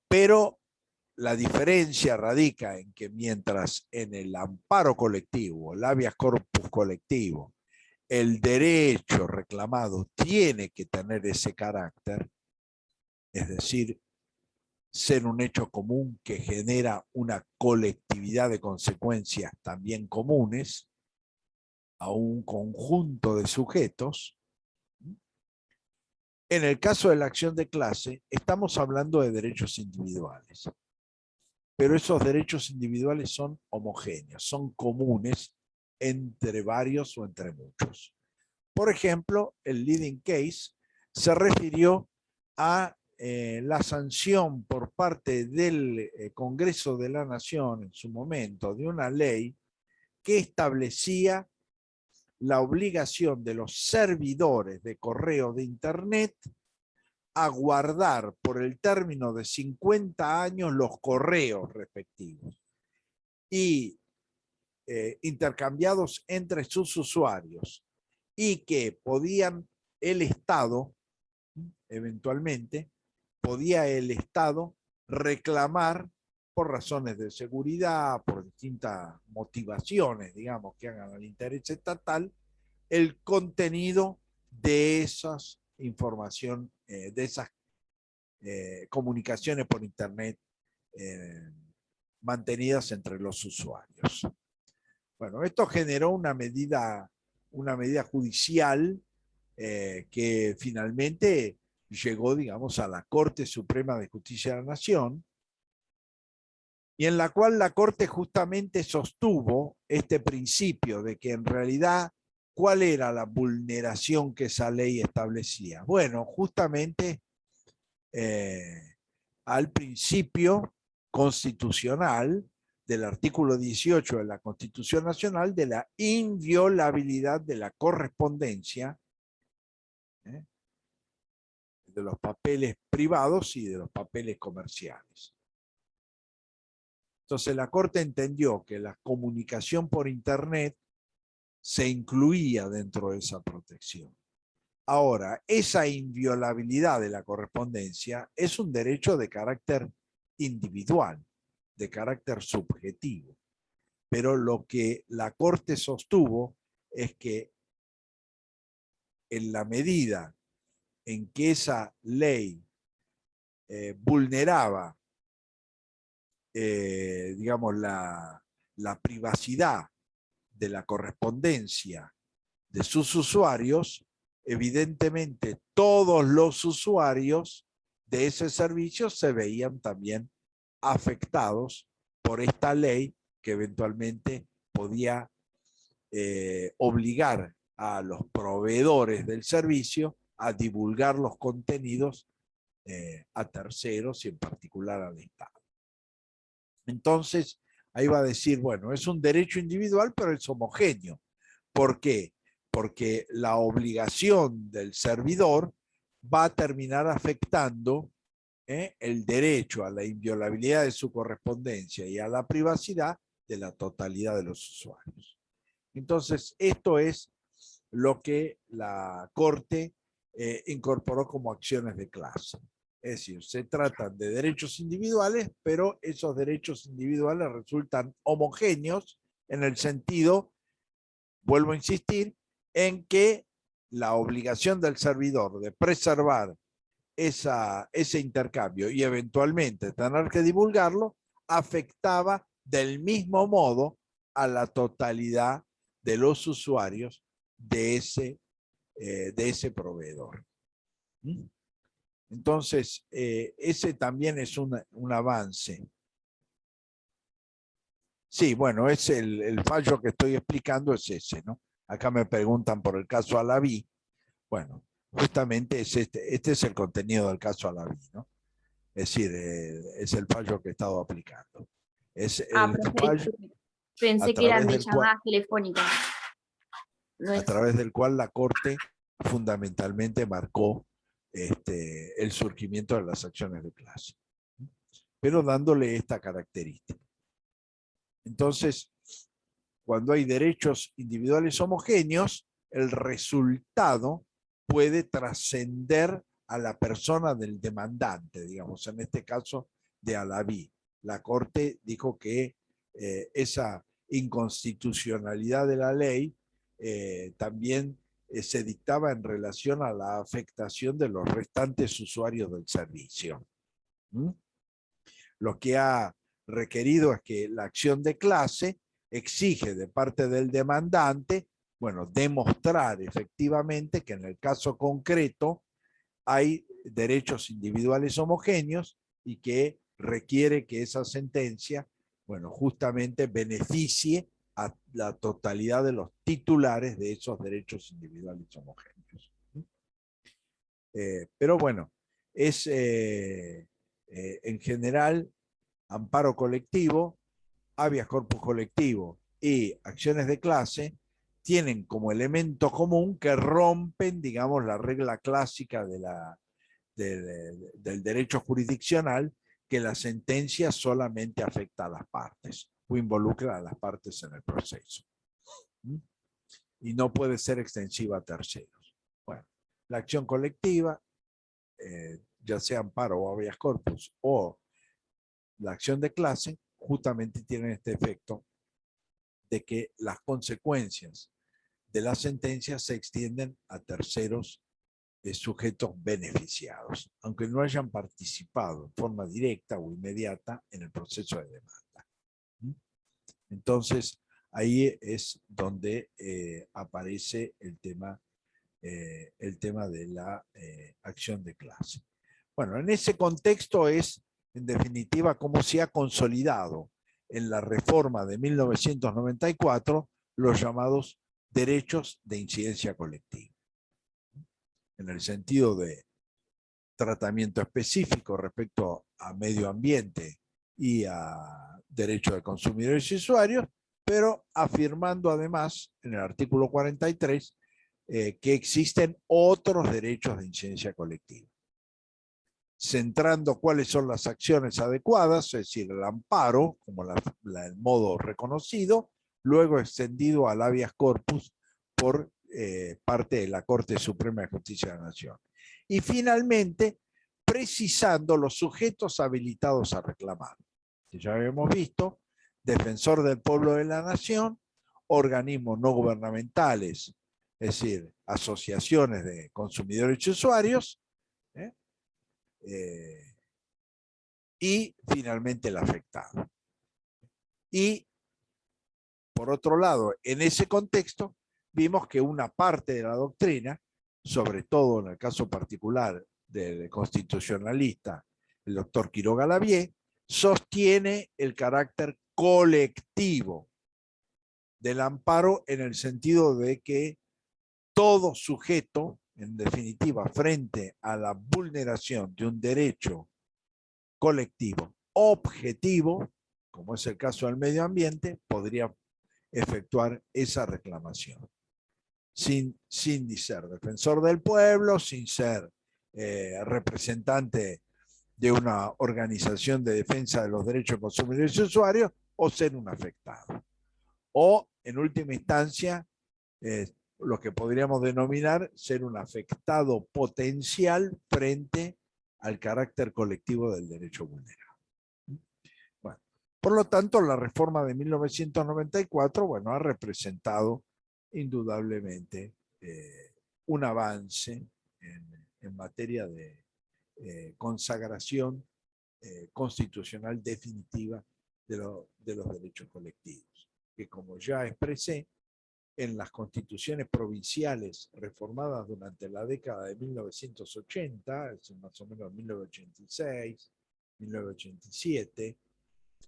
Speaker 1: Pero la diferencia radica en que mientras en el amparo colectivo, el habeas corpus colectivo, el derecho reclamado tiene que tener ese carácter, es decir, ser un hecho común que genera una colectividad de consecuencias también comunes a un conjunto de sujetos. En el caso de la acción de clase, estamos hablando de derechos individuales. Pero esos derechos individuales son homogéneos, son comunes entre varios o entre muchos. Por ejemplo, el leading case se refirió a la sanción por parte del Congreso de la Nación en su momento de una ley que establecía la obligación de los servidores de correo de Internet a guardar por el término de 50 años los correos respectivos y intercambiados entre sus usuarios, y que podían el Estado, eventualmente, podía el Estado reclamar por razones de seguridad, por distintas motivaciones, digamos, que hagan al interés estatal, el contenido de esas información, de esas comunicaciones por Internet mantenidas entre los usuarios. Bueno, esto generó una medida judicial que finalmente llegó, digamos, a la Corte Suprema de Justicia de la Nación, y en la cual la Corte justamente sostuvo este principio de que en realidad, ¿cuál era la vulneración que esa ley establecía? Bueno, justamente al principio constitucional del artículo 18 de la Constitución Nacional de la inviolabilidad de la correspondencia, de los papeles privados y de los papeles comerciales. Entonces la Corte entendió que la comunicación por Internet se incluía dentro de esa protección. Ahora, esa inviolabilidad de la correspondencia es un derecho de carácter individual, de carácter subjetivo. Pero lo que la Corte sostuvo es que en la medida en que esa ley vulneraba, digamos, la privacidad de la correspondencia de sus usuarios, evidentemente todos los usuarios de ese servicio se veían también afectados por esta ley que eventualmente podía obligar a los proveedores del servicio a divulgar los contenidos a terceros y en particular al Estado. Entonces, ahí va a decir, bueno, es un derecho individual, pero es homogéneo. ¿Por qué? Porque la obligación del servidor va a terminar afectando el derecho a la inviolabilidad de su correspondencia y a la privacidad de la totalidad de los usuarios. Entonces, esto es lo que la Corte incorporó como acciones de clase. Es decir, se tratan de derechos individuales, pero esos derechos individuales resultan homogéneos en el sentido, vuelvo a insistir, en que la obligación del servidor de preservar ese intercambio y eventualmente tener que divulgarlo afectaba del mismo modo a la totalidad de los usuarios de ese proveedor. Entonces, ese también es un avance. Sí, bueno, es el fallo que estoy explicando es ese, ¿no? Acá me preguntan por el caso Alaví. Bueno, justamente este es el contenido del caso Alaví, ¿no? Es decir, es el fallo que he estado aplicando. Es el fallo
Speaker 2: Pensé que eran de llamadas telefónicas. No es...
Speaker 1: a través del cual la Corte fundamentalmente marcó el surgimiento de las acciones de clase, pero dándole esta característica. Entonces, cuando hay derechos individuales homogéneos, el resultado puede trascender a la persona del demandante, digamos, en este caso de Alaví. La Corte dijo que esa inconstitucionalidad de la ley también se dictaba en relación a la afectación de los restantes usuarios del servicio. Lo que ha requerido es que la acción de clase exige de parte del demandante, bueno, demostrar efectivamente que en el caso concreto hay derechos individuales homogéneos y que requiere que esa sentencia, bueno, justamente beneficie a la totalidad de los titulares de esos derechos individuales homogéneos. Pero bueno, es en general amparo colectivo, habeas corpus colectivo y acciones de clase tienen como elemento común que rompen, digamos, la regla clásica del derecho jurisdiccional, que la sentencia solamente afecta a las partes o involucra a las partes en el proceso. Y no puede ser extensiva a terceros. Bueno, la acción colectiva, ya sea amparo o habeas corpus o la acción de clase, justamente tiene este efecto de que las consecuencias de la sentencia se extienden a terceros sujetos beneficiados, aunque no hayan participado en forma directa o inmediata en el proceso de demanda. Entonces, ahí es donde aparece el tema de la acción de clase. Bueno, en ese contexto es, en definitiva, cómo se ha consolidado en la reforma de 1994 los llamados derechos de incidencia colectiva. En el sentido de tratamiento específico respecto a medio ambiente y a derechos de consumidores y usuarios, pero afirmando además en el artículo 43 que existen otros derechos de incidencia colectiva, centrando cuáles son las acciones adecuadas, es decir, el amparo, como el modo reconocido, luego extendido al habeas corpus por parte de la Corte Suprema de Justicia de la Nación. Y finalmente, precisando los sujetos habilitados a reclamar. Que ya habíamos visto, defensor del pueblo de la nación, organismos no gubernamentales, es decir, asociaciones de consumidores y usuarios, y finalmente el afectado. Y, por otro lado, en ese contexto, vimos que una parte de la doctrina, sobre todo en el caso particular del constitucionalista, el doctor Quiroga Lavie, sostiene el carácter colectivo del amparo en el sentido de que todo sujeto, en definitiva, frente a la vulneración de un derecho colectivo objetivo, como es el caso del medio ambiente, podría efectuar esa reclamación. Sin ser defensor del pueblo, sin ser representante de una organización de defensa de los derechos de consumidores y usuarios, o ser un afectado. O, en última instancia, lo que podríamos denominar ser un afectado potencial frente al carácter colectivo del derecho vulnerado. Bueno, por lo tanto, la reforma de 1994, bueno, ha representado indudablemente un avance en materia de consagración constitucional definitiva de los derechos colectivos, que, como ya expresé, en las constituciones provinciales reformadas durante la década de 1980, más o menos 1986, 1987,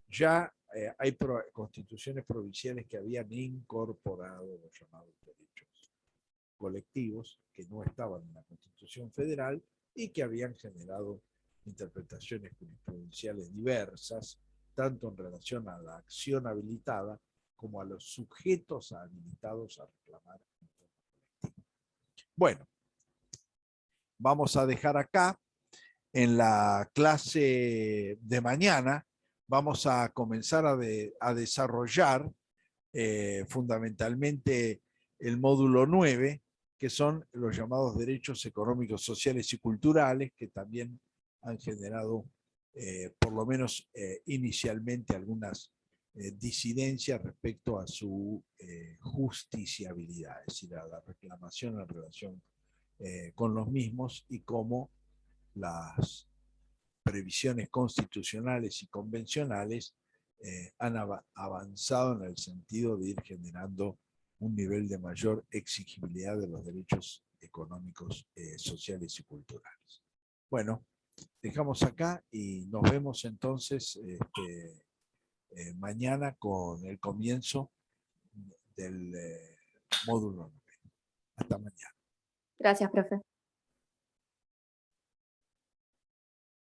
Speaker 1: ya hay constituciones provinciales que habían incorporado los llamados derechos colectivos, que no estaban en la Constitución Federal y que habían generado interpretaciones jurisprudenciales diversas, tanto en relación a la acción habilitada como a los sujetos habilitados a reclamar. Bueno, vamos a dejar acá. En la clase de mañana vamos a comenzar a desarrollar fundamentalmente el módulo 9, que son los llamados derechos económicos, sociales y culturales, que también han generado, por lo menos inicialmente, algunas disidencias respecto a su justiciabilidad, es decir, a la reclamación en relación con los mismos y cómo las previsiones constitucionales y convencionales han avanzado en el sentido de ir generando un nivel de mayor exigibilidad de los derechos económicos, sociales y culturales. Bueno, dejamos acá y nos vemos entonces mañana con el comienzo del módulo 9. Hasta mañana.
Speaker 2: Gracias, profe.